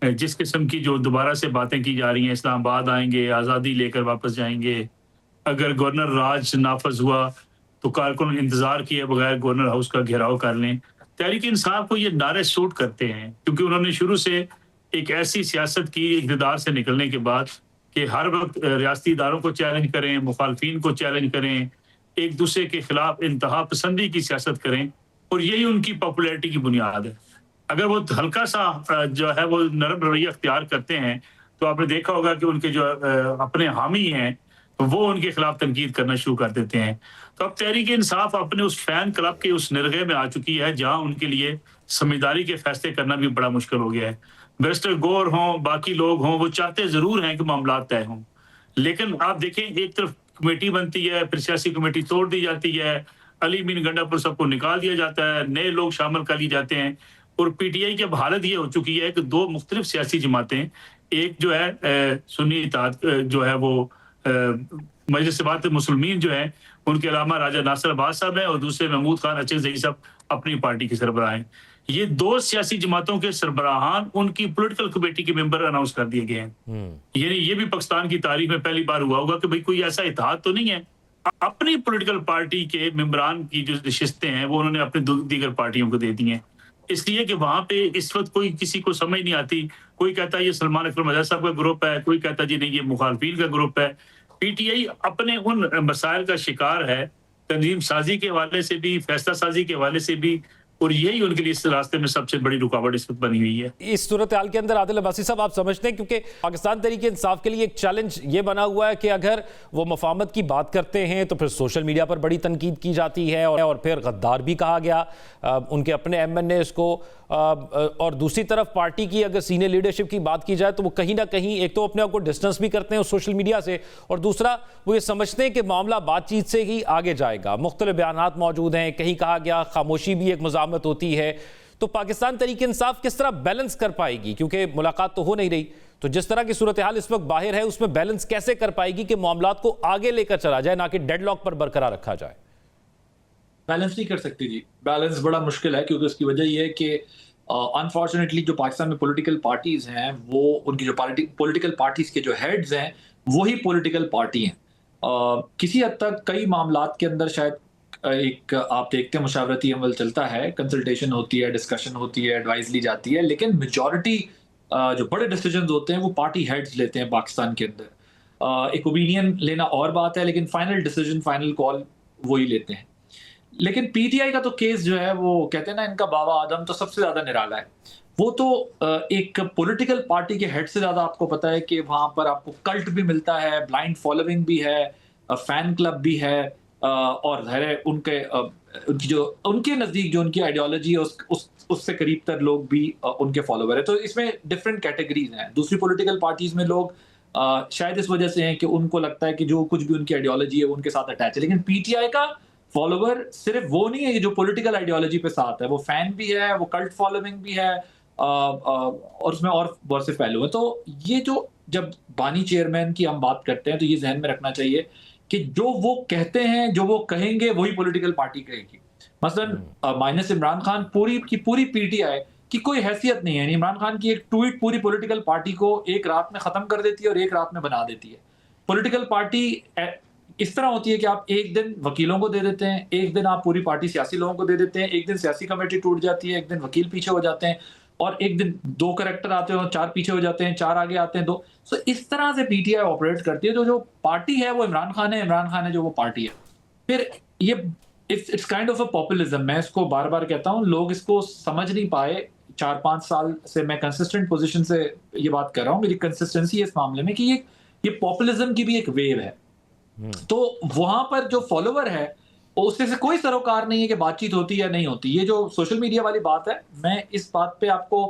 S4: जिस किस्म की जो दोबारा से बातें की जा रही हैं, इस्लामाबाद आएंगे, आज़ादी लेकर वापस जाएंगे, अगर गवर्नर राज नाफज हुआ तो कारकुन इंतजार किए बगैर गवर्नर हाउस का घेराव कर लें। तहरीक इंसाफ को ये नारे सूट करते हैं क्योंकि उन्होंने शुरू से एक ऐसी सियासत की इक़्तिदार से निकलने के बाद कि हर वक्त रियासती इदारों को चैलेंज करें, मुखालफिन को चैलेंज करें, एक दूसरे के खिलाफ इंतहा पसंदी की सियासत करें, और यही उनकी पॉपुलैरिटी की बुनियाद है। अगर वो हल्का सा जो है वो नरम रवैया अख्तियार करते हैं, तो आपने देखा होगा कि उनके जो अपने हामी हैं, वो उनके खिलाफ तनकीद करना शुरू कर देते हैं। तो अब तहरीक इंसाफ अपने उस फैन क्लब के उस निर्गे में आ चुकी है, जहां उनके लिए समझदारी के फैसले करना भी बड़ा मुश्किल हो गया है। बैरिस्टर गौर हों, बाकी लोग हों, वो चाहते ज़रूर हैं कि मामला तय हों। लेकिन आप देखें, एक तरफ कमेटी बनती है, फिर सियासी कमेटी तोड़ दी जाती है, अली मीन गंडापुर सबको निकाल दिया जाता है, नए लोग शामिल कर लिए जाते हैं। और पीटीआई की अब हालत ये हो चुकी है कि दो मुख्तलिफ सियासी जमातें, एक जो है सुन्नी इत्तेहाद जो है वो मजलिस बात मुसलमीन जो है, उनके अलावा राजा नासिर अब्बास साहब हैं, और दूसरे महमूद खान अचकज़ई साहब अपनी पार्टी के सरबराह हैं। ये दो सियासी जमातों के सरबराहान उनकी पॉलिटिकल कमेटी के मेंबर अनाउंस कर दिए गए हैं। यानी ये भी पाकिस्तान की तारीख में पहली बार हुआ होगा कि भाई कोई ऐसा इत्तेहाद तो नहीं है, अपनी पॉलिटिकल पार्टी के मेंबरान की जो नशिस्तें हैं वो उन्होंने अपनी दीगर पार्टियों को दे दी हैं। इसलिए कि वहां पे इस वक्त कोई किसी को समझ नहीं आती, कोई कहता है ये सलमान अकरम आज़ाद साहब का ग्रुप है, कोई कहता है जी नहीं ये मुखालफीन का ग्रुप है। पीटीआई अपने उन मसाइल का शिकार है, तंजीम साजी के हवाले से भी, फैसला साजी के हवाले से भी, और यही उनके लिए इस रास्ते में सबसे बड़ी रुकावट इस वक्त बनी हुई है।
S1: इस सूरत हाल के अंदर आदिल अब्बासी साहब, आप समझते हैं, क्योंकि पाकिस्तान तहरीक इंसाफ के लिए एक चैलेंज ये बना हुआ है कि अगर वो मफाहमत की बात करते हैं तो फिर सोशल मीडिया पर बड़ी तनकीद की जाती है, और फिर गद्दार भी कहा गया उनके अपने एमएनए को, और दूसरी तरफ पार्टी की अगर सीनियर लीडरशिप की बात की जाए तो वो कहीं ना कहीं एक तो अपने आप को डिस्टेंस भी करते हैं उस सोशल मीडिया से, और दूसरा वो ये समझते हैं कि मामला बातचीत से ही आगे जाएगा। मुख्तलिफ बयानात मौजूद हैं, कहीं कहा गया खामोशी भी एक मज़ामत होती है। तो पाकिस्तान तहरीक इंसाफ किस तरह बैलेंस कर पाएगी, क्योंकि मुलाकात तो हो नहीं रही, तो जिस तरह की सूरत हाल इस वक्त बाहर है उसमें बैलेंस कैसे कर पाएगी कि मामलात को आगे लेकर चला जाए, ना कि डेडलॉक पर बरकरार रखा जाए?
S5: बैलेंस नहीं कर सकती जी, बैलेंस बड़ा मुश्किल है, क्योंकि उसकी वजह यह है कि अनफॉर्चुनेटली जो पाकिस्तान में पॉलिटिकल पार्टीज हैं, वो उनकी जो पॉलिटिकल पार्टीज के जो हेड्स हैं वही पॉलिटिकल पार्टी हैं। किसी हद तक कई मामलात के अंदर शायद एक आप देखते हैं मुशावरती अमल चलता है, कंसल्टेशन होती है, डिस्कशन होती है, एडवाइस ली जाती है, लेकिन मेजॉरिटी जो बड़े डिसीजंस होते हैं वो पार्टी हेड्स लेते हैं पाकिस्तान के अंदर। एक ओपिनियन लेना और बात है, लेकिन फाइनल डिसीजन, फाइनल कॉल वही लेते हैं। लेकिन पीटीआई का तो केस जो है, वो कहते हैं ना, इनका बाबा आदम तो सबसे ज्यादा निराला है। वो तो एक पॉलिटिकल पार्टी के हेड से ज्यादा आपको पता है कि वहां पर आपको कल्ट भी मिलता है, ब्लाइंड फॉलोइंग भी है, फैन क्लब भी है, और जाहिर है उनके नजदीक जो उनकी आइडियोलॉजी है उससे करीब तर लोग भी उनके फॉलोवर है। तो इसमें डिफरेंट कैटेगरीज हैं। दूसरी पॉलिटिकल पार्टीज में लोग शायद इस वजह से हैं कि उनको लगता है कि जो कुछ भी उनकी आइडियोलॉजी है वो उनके साथ अटैच है। लेकिन पीटीआई का फॉलोवर सिर्फ वो नहीं है जो पॉलिटिकल आइडियोलॉजी पे साथ है, वो फैन भी है, वो कल्ट फॉलोइंग भी है, और उसमें और बहुत से पहलू है। तो ये जो जब बानी चेयरमैन की हम बात करते हैं तो ये जहन में रखना चाहिए कि जो वो कहते हैं, जो वो कहेंगे, वही पॉलिटिकल पार्टी कहेगी। मसलन माइनस इमरान खान पूरी की पूरी पीटीआई की कोई हैसियत नहीं है। इमरान खान की एक ट्वीट पूरी पॉलिटिकल पार्टी को एक रात में खत्म कर देती है और एक रात में बना देती है। पॉलिटिकल पार्टी इस तरह होती है कि आप एक दिन वकीलों को दे देते हैं, एक दिन आप पूरी पार्टी सियासी लोगों को दे देते हैं, एक दिन सियासी कमेटी टूट जाती है, एक दिन वकील पीछे हो जाते हैं, और एक दिन दो करैक्टर आते हैं, चार पीछे हो जाते हैं, चार आगे आते हैं, दो। सो इस तरह से पीटीआई ऑपरेट करती है। तो जो पार्टी है वो इमरान खान है, इमरान खान है जो वो पार्टी है। फिर ये it's kind of a populism. मैं इसको बार बार कहता हूँ, लोग इसको समझ नहीं पाए। 4-5 साल से मैं कंसिस्टेंट पोजीशन से ये बात कर रहा हूँ, मेरी कंसिस्टेंसी है इस मामले में, कि ये पॉपुलिज्म की भी एक वेव है। तो वहां पर जो फॉलोवर है उससे से कोई सरोकार नहीं है कि बातचीत होती है या नहीं होती। ये जो सोशल मीडिया वाली बात है, मैं इस बात पे आपको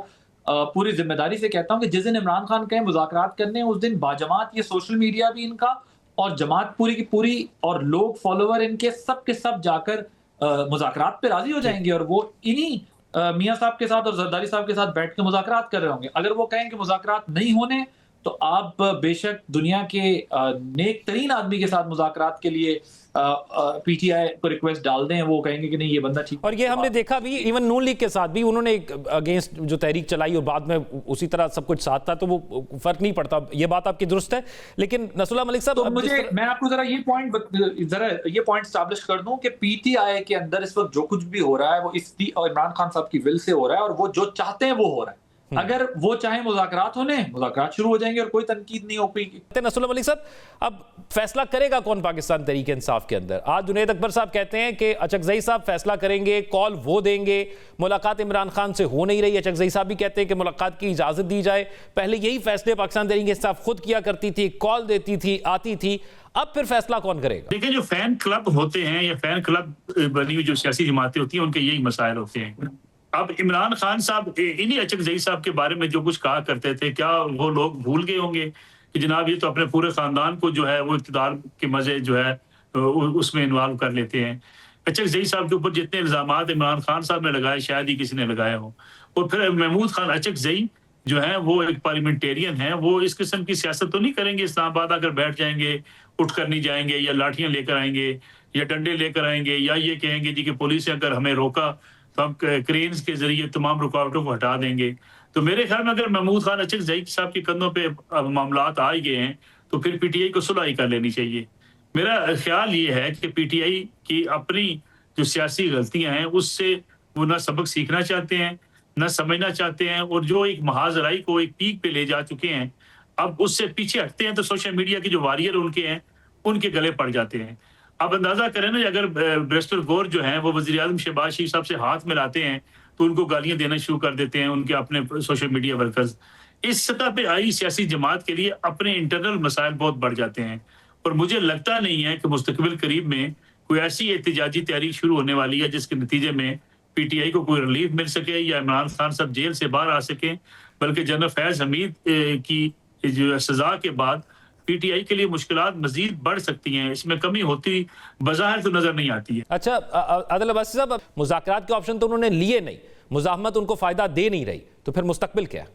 S5: पूरी जिम्मेदारी से कहता हूं कि जिस दिन इमरान खान कहें मुज़ाकरात करने, उस दिन बाजमात ये सोशल मीडिया भी इनका और जमात पूरी की पूरी और लोग फॉलोवर इनके सब के सब जाकर मुज़ाकरात पे राजी हो जाएंगे, और वो इन्हीं मियां साहब के साथ और जरदारी साहब के साथ बैठ के मुज़ाकरात कर रहे होंगे। अगर वो कहें कि मुज़ाकरात नहीं होने, तो आप बेशक दुनिया के नेक तरीन आदमी के साथ मुज़ाकरात के लिए पीटीआई को रिक्वेस्ट डाल दें, वो कहेंगे कि नहीं ये बंदा ठीक।
S1: और ये हमने देखा भी, इवन नून लीग के साथ भी उन्होंने अगेंस्ट जो तहरीक चलाई और बाद में उसी तरह सब कुछ साथ था, तो वो फर्क नहीं पड़ता। ये बात आपकी दुरुस्त है। लेकिन नसरुल्लाह मलिक साहब,
S5: तो मैं आपको जरा ये पॉइंट स्टैब्लिश कर दूं कि पीटीआई के अंदर इस वक्त जो कुछ भी हो रहा है वो इमरान खान साहब की विल से हो रहा है, और वो जो चाहते हैं वो हो रहा है। अगर वो चाहे मुज़ाकरात होने, मुज़ाकरात शुरू हो जाएंगे और कोई तनकीद नहीं हो पाएगी।
S1: नसरुल्लाह मलिक साहब, अब फैसला करेगा कौन पाकिस्तान तहरीक इंसाफ के अंदर? आज जुनैद अकबर साहब कहते हैं कि अचकजई साहब फैसला करेंगे, कॉल वो देंगे, मुलाकात इमरान खान से हो नहीं रही। अचकजई साहब भी कहते हैं कि मुलाकात की इजाजत दी जाए। पहले यही फैसले पाकिस्तान तहरीक इंसाफ खुद किया करती थी, कॉल देती थी, आती थी। अब फिर फैसला कौन करेगा?
S4: देखिए, जो फैन क्लब होते हैं या फैन क्लब बनी हुई जो सियासी जमातें होती हैं, उनके यही मसाइल होते हैं। अब इमरान खान साहब इन्हीं अचकजई साहब के बारे में जो कुछ कहा करते थे, क्या वो लोग भूल गए होंगे कि जनाब ये तो अपने पूरे खानदान को जो है वो इक़्तिदार के मजे जो है उसमें इन्वॉल्व कर लेते हैं। अचकजई साहब के ऊपर जितने इल्जामात इमरान खान साहब ने लगाए, शायद ही किसी ने लगाए हो। और फिर महमूद खान अचकजई जो है वो एक पार्लियामेंटेरियन है, वो इस किस्म की सियासत तो नहीं करेंगे। इस्लामाबाद अगर बैठ जाएंगे, उठ कर नहीं जाएंगे, या लाठियां लेकर आएंगे या डंडे लेकर आएंगे, या ये कहेंगे जी कि पुलिस ने अगर हमें रोका तो हम क्रेन्स के जरिए तमाम रुकावटों को हटा देंगे। तो मेरे ख्याल में अगर महमूद खान अचकजई साहब के कंधों पे मामलात आ ही गए हैं तो फिर पीटीआई को सुलह ही कर लेनी चाहिए। मेरा ख्याल ये है कि पीटीआई की अपनी जो सियासी गलतियां हैं उससे वो ना सबक सीखना चाहते हैं, ना समझना चाहते हैं, और जो एक महाजराई को एक पीक पे ले जा चुके हैं, अब उससे पीछे हटते हैं तो सोशल मीडिया के जो वॉरियर उनके हैं उनके गले पड़ जाते हैं। अब अंदाजा करें ना, अगर बैरिस्टर गौर जो हैं वो वज़ीर आज़म शहबाज शरीफ साहब से हाथ मिलाते हैं तो उनको गालियां देना शुरू कर देते हैं उनके अपने सोशल मीडिया वर्कर्स। इस सतह पे आई सियासी जमात के लिए अपने इंटरनल मसाइल बहुत बढ़ जाते हैं, और मुझे लगता नहीं है कि मुस्तकबिल करीब में कोई ऐसी एहतिजाजी तहरीक शुरू होने वाली है जिसके नतीजे में पीटीआई को कोई रिलीफ मिल सके या इमरान खान साहब जेल से बाहर आ सके। बल्कि जनरल फैज हमीद की जो सजा के बाद पीटीआई के लिए मुश्किलात मजीद बढ़ सकती हैं, इसमें कमी होती बज़ाहिर तो नजर नहीं आती है।
S1: अच्छा, आदिल अब्बासी साहब, मुज़ाकरात के ऑप्शन तो उन्होंने लिए नहीं, मुज़ाहमत उनको फायदा दे नहीं रही, तो फिर मुस्तकबिल क्या है?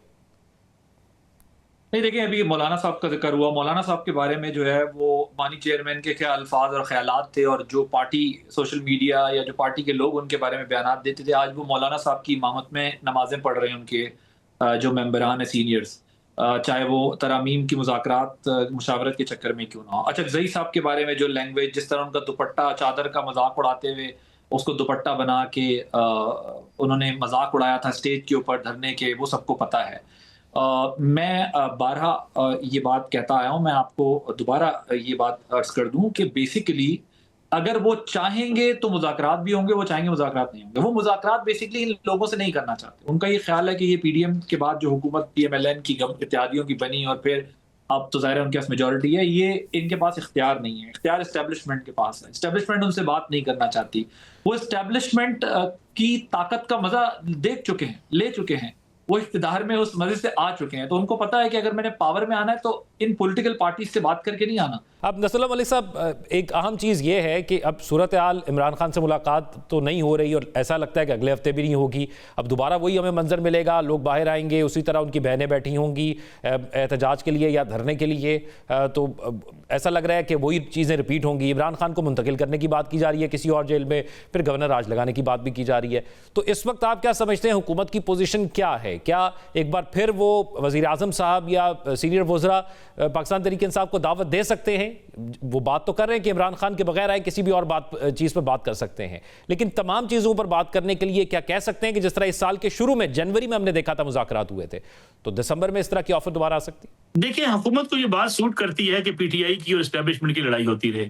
S5: नहीं, देखिए, अभी मौलाना साहब का जिक्र हुआ। मौलाना साहब के बारे में जो है वो मानी चेयरमैन के क्या अल्फाज और ख्यालात थे, और जो पार्टी सोशल मीडिया या जो पार्टी के लोग उनके बारे में बयानात देते थे, आज वो मौलाना साहब की इमामत में नमाजें पढ़ रहे हैं उनके जो मेंबरान है सीनियर्स, चाहे वो तरामीम की मुज़ाकरात मुशावरत के चक्कर में क्यों ना हो। अचकजई साहब के बारे में जो लैंग्वेज, जिस तरह उनका दुपट्टा चादर का मजाक उड़ाते हुए उसको दुपट्टा बना के उन्होंने मजाक उड़ाया था स्टेज के ऊपर धरने के, वो सबको पता है। मैं बारहा ये बात कहता आया हूँ, मैं आपको दोबारा ये बात अर्ज कर दूं कि बेसिकली अगर वो चाहेंगे तो मुज़ाकरात भी होंगे, वो चाहेंगे मुज़ाकरात नहीं होंगे। वो मुज़ाकरात बेसिकली इन लोगों से नहीं करना चाहते। उनका ये ख्याल है कि ये पीडीएम के बाद जो हुकूमत पीएमएलएन की इत्तेहादियों की बनी और फिर अब तो ज़ाहिर है उनके पास मेजॉरिटी है, ये इनके पास इख्तियार नहीं है। इख्तियार इस्टेब्लिशमेंट के पास है। इस्टेब्लिशमेंट उनसे बात नहीं करना चाहती। वो इस्टेब्लिशमेंट की ताकत का मजा देख चुके हैं, ले चुके हैं, वो इख्तिदार में उस मजे से आ चुके हैं। तो उनको पता है कि अगर मैंने पावर में आना है तो इन पॉलिटिकल पार्टीज से बात करके नहीं आना।
S1: अब नसरुल्लाह मलिक साहब, एक अहम चीज़ ये है कि अब सूरत हाल इमरान खान से मुलाकात तो नहीं हो रही और ऐसा लगता है कि अगले हफ्ते भी नहीं होगी। अब दोबारा वही हमें मंजर मिलेगा, लोग बाहर आएंगे, उसी तरह उनकी बहनें बैठी होंगी एहतजाज के लिए या धरने के लिए, तो ऐसा लग रहा है कि वही चीज़ें रिपीट होंगी। इमरान खान को मुंतकिल करने की बात की जा रही है किसी और जेल में, फिर गवर्नर राज लगाने की बात भी की जा रही है। तो इस वक्त आप क्या समझते हैं, हुकूमत की पोजीशन क्या है? क्या एक बार फिर वो वज़ीर आज़म साहब या सीनियर वज़रा पाकिस्तान तहरीक इंसाफ को दावत दे सकते हैं? वो बात तो कर रहे हैं कि इमरान खान के बगैर आए किसी भी और चीज़ पर बात कर सकते हैं, लेकिन तमाम चीज़ों पर बात करने के लिए क्या कह सकते हैं कि जिस तरह इस साल के शुरू में जनवरी में हमने देखा था मुज़ाकरात हुए थे, तो दिसंबर में इस तरह की ऑफर दोबारा आ सकती?
S4: देखिए, हुकूमत को ये बात सूट करती है कि पीटीआई की और एस्टेब्लिशमेंट की लड़ाई होती रहे।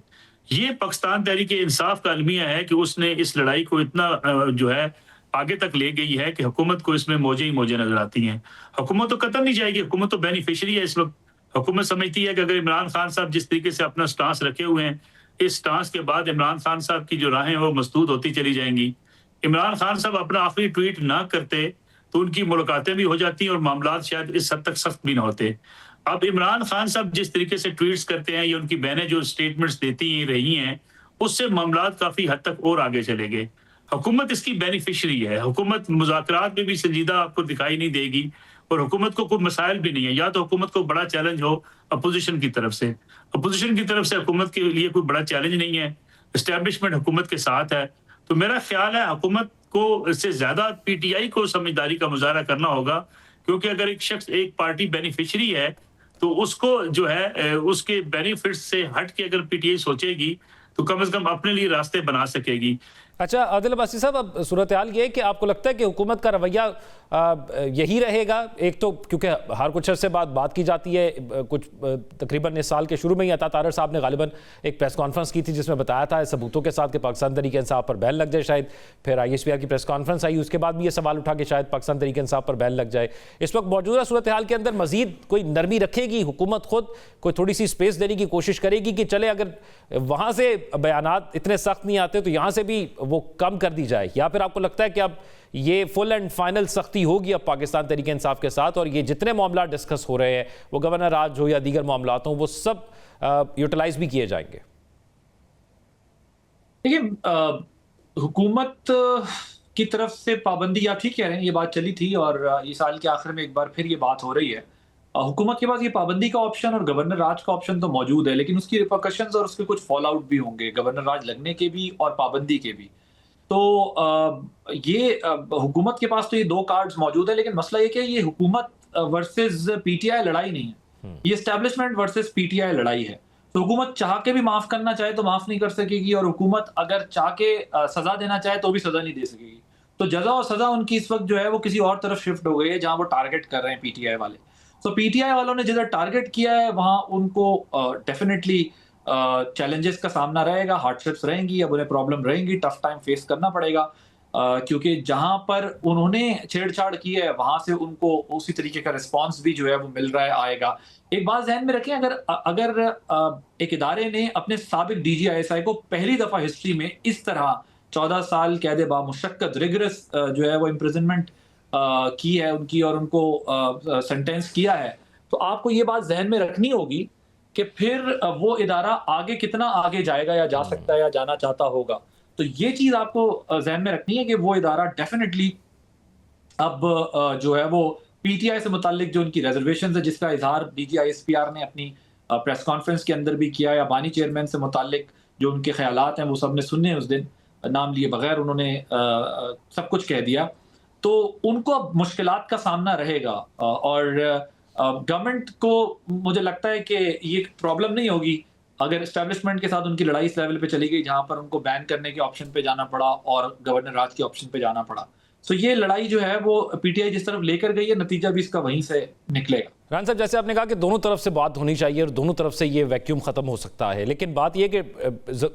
S4: ये पाकिस्तान तहरीक इंसाफ का अलमिया है कि उसने इस लड़ाई को इतना जो है आगे तक ले गई है कि हुकूमत को इसमें मौजे ही मौजे नजर आती हैं। हुकूमत तो कतई नहीं जाएगी, हुकूमत तो बेनिफिशियरी है इस वक्त। हुकूमत समझती है कि अगर इमरान खान साहब जिस तरीके से अपना स्टांस रखे हुए हैं, इस स्टांस के बाद इमरान खान साहब की जो राहें वो मसदूद होती चली जाएंगी। इमरान खान साहब अपना आखिरी ट्वीट ना करते तो उनकी मुलाकातें भी हो जाती और मामला शायद इस हद तक सख्त भी ना होते। अब इमरान खान साहब जिस तरीके से ट्वीट्स करते हैं या उनकी बहनें जो स्टेटमेंट्स देती रही हैं, उससे मामला काफी हद तक और आगे चले गए। हुकूमत इसकी बेनिफिशियरी है। हुकूमत मुज़ाकरात में भी संजीदा आपको दिखाई नहीं देगी और हुकूमत को कोई मसाइल भी नहीं है। या तो हुकूमत को बड़ा चैलेंज हो अपोजिशन की तरफ से, अपोजिशन की तरफ से हुकूमत के लिए कोई बड़ा चैलेंज नहीं है, एस्टेब्लिशमेंट हुकूमत के साथ है। तो मेरा ख्याल है हुकूमत को इससे ज्यादा पीटीआई को समझदारी का मुजाहरा करना होगा, क्योंकि अगर एक शख्स एक पार्टी बेनिफिशियरी है तो उसको जो है उसके बेनिफिट से हट के अगर पीटीआई सोचेगी तो कम से कम अपने लिए रास्ते बना सकेगी।
S1: अच्छा आदिल अब्बासी साहब, अब सूरत हाल ये है कि आपको लगता है कि हुकूमत का रवैया यही रहेगा? एक तो क्योंकि हर कुछ अरसे बाद बात की जाती है, कुछ तकरीबन इस साल के शुरू में ही अता तारर साहब ने गालिबन एक प्रेस कॉन्फ्रेंस की थी जिसमें बताया था सबूतों के साथ कि पाकिस्तान तहरीक इंसाफ पर बैन लग जाए शायद। फिर ISPR की प्रेस कॉन्फ्रेंस आई, उसके बाद भी ये सवाल उठा कि शायद पाकिस्तान तहरीक इंसाफ पर बैन लग जाए। इस वक्त मौजूदा सूरत हाल के अंदर मजीद कोई नरमी रखेगी हुकूमत, खुद कोई थोड़ी सी स्पेस देने की कोशिश करेगी कि चले अगर वहाँ से बयानात इतने सख्त नहीं आते तो यहाँ से भी वो कम कर दी जाए, या फिर आपको लगता है कि अब ये फुल एंड फाइनल सख्ती होगी अब पाकिस्तान तहरीक इंसाफ के साथ और ये जितने मामला डिस्कस हो रहे हैं, वो गवर्नर राज हो या दीगर मामलात हो, वो सब यूटिलाइज भी किए जाएंगे?
S5: देखिए, हुकूमत की तरफ से पाबंदी, आप ठीक कह रहे हैं, ये बात चली थी और ये साल के आखिर में एक बार फिर ये बात हो रही है। हुकूमत के पास ये पाबंदी का ऑप्शन और गवर्नर राज का ऑप्शन तो मौजूद है, लेकिन उसकी रिपरकशंस और उसके कुछ फॉल आउट भी होंगे, गवर्नर राज लगने के भी और पाबंदी के भी। तो हुकूमत के पास तो ये दो कार्ड्स मौजूद है, लेकिन मसला ये कि ये हुकूमत वर्सेस PTI लड़ाई नहीं है, ये एस्टेब्लिशमेंट वर्सेस PTI लड़ाई है। तो हुकूमत चाह के भी माफ करना चाहे तो माफ नहीं कर सकेगी, और हुकूमत अगर चाह के सजा देना चाहे तो भी सजा नहीं दे सकेगी। तो जजा और सजा उनकी इस वक्त जो है वो किसी और तरफ शिफ्ट हो गई है जहां वो टारगेट कर रहे हैं PTI वाले। तो PTI वालों ने जिधर टारगेट किया है वहां उनको डेफिनेटली चैलेंजेस का सामना रहेगा, हार्डशिप्स रहेंगी, अब उन्हें प्रॉब्लम रहेंगी, टफ टाइम फेस करना पड़ेगा, क्योंकि जहां पर उन्होंने छेड़छाड़ की है वहां से उनको उसी तरीके का रिस्पांस भी जो है वो मिल रहा है, आएगा। एक बात ध्यान में रखें, अगर एक इदारे ने अपने साबिक DG ISI को पहली दफा हिस्ट्री में इस तरह 14 साल कैद बामुशक्कत रिगरस जो है वो इम्प्रिजनमेंट की है उनकी और उनको सेंटेंस किया है, तो आपको ये बात जहन में रखनी होगी कि फिर वो इदारा आगे कितना आगे जाएगा या जा सकता है या जाना चाहता होगा। तो ये चीज आपको जहन में रखनी है कि वो इदारा डेफिनेटली अब जो है वो PTI से मुतालिक जो उनकी रिजर्वेशन है जिसका इजहार DG ISPR ने अपनी प्रेस कॉन्फ्रेंस के अंदर भी किया, या बानी चेयरमैन से मुतालिक जो उनके ख्यालात हैं वो सब ने सुने, उस दिन नाम लिए बगैर उन्होंने सब कुछ कह दिया। तो उनको अब मुश्किलात का सामना रहेगा, और गवर्नमेंट को मुझे लगता है कि ये प्रॉब्लम नहीं होगी अगर एस्टेब्लिशमेंट के साथ उनकी लड़ाई इस लेवल पे चली गई जहां पर उनको बैन करने के ऑप्शन पे जाना पड़ा और गवर्नर राज के ऑप्शन पे जाना पड़ा। सो ये लड़ाई जो है वो PTI जिस तरफ लेकर गई है, नतीजा भी इसका वहीं से निकलेगा।
S1: रान साहब, जैसे आपने कहा कि दोनों तरफ से बात होनी चाहिए और दोनों तरफ से ये वैक्यूम ख़त्म हो सकता है, लेकिन बात यह कि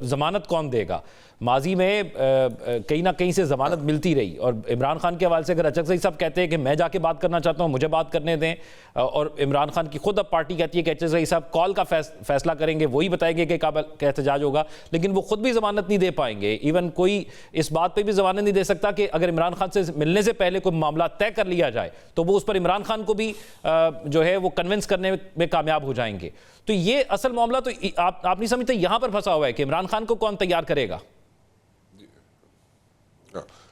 S1: ज़मानत कौन देगा? माजी में कहीं ना कहीं से ज़मानत मिलती रही, और इमरान खान के हवाले से अगर अचकज़ई साहब कहते हैं कि मैं जाके बात करना चाहता हूँ, मुझे बात करने दें, और इमरान खान की खुद अब पार्टी कहती है कि अचकज़ई साहब कॉल का फैसला करेंगे, वही बताएंगे कि काबल का एहतजाज होगा, लेकिन वो खुद भी ज़मानत नहीं दे पाएंगे। इवन कोई इस बात पर भी ज़मानत नहीं दे सकता कि अगर इमरान खान से मिलने से पहले कोई मामला तय कर लिया जाए तो वो उस पर इमरान खान को भी जो है वो कन्विंस करने में कामयाब हो जाएंगे। तो ये असल मामला तो आप नहीं समझते यहां पर फंसा हुआ है कि इमरान खान को कौन तैयार करेगा?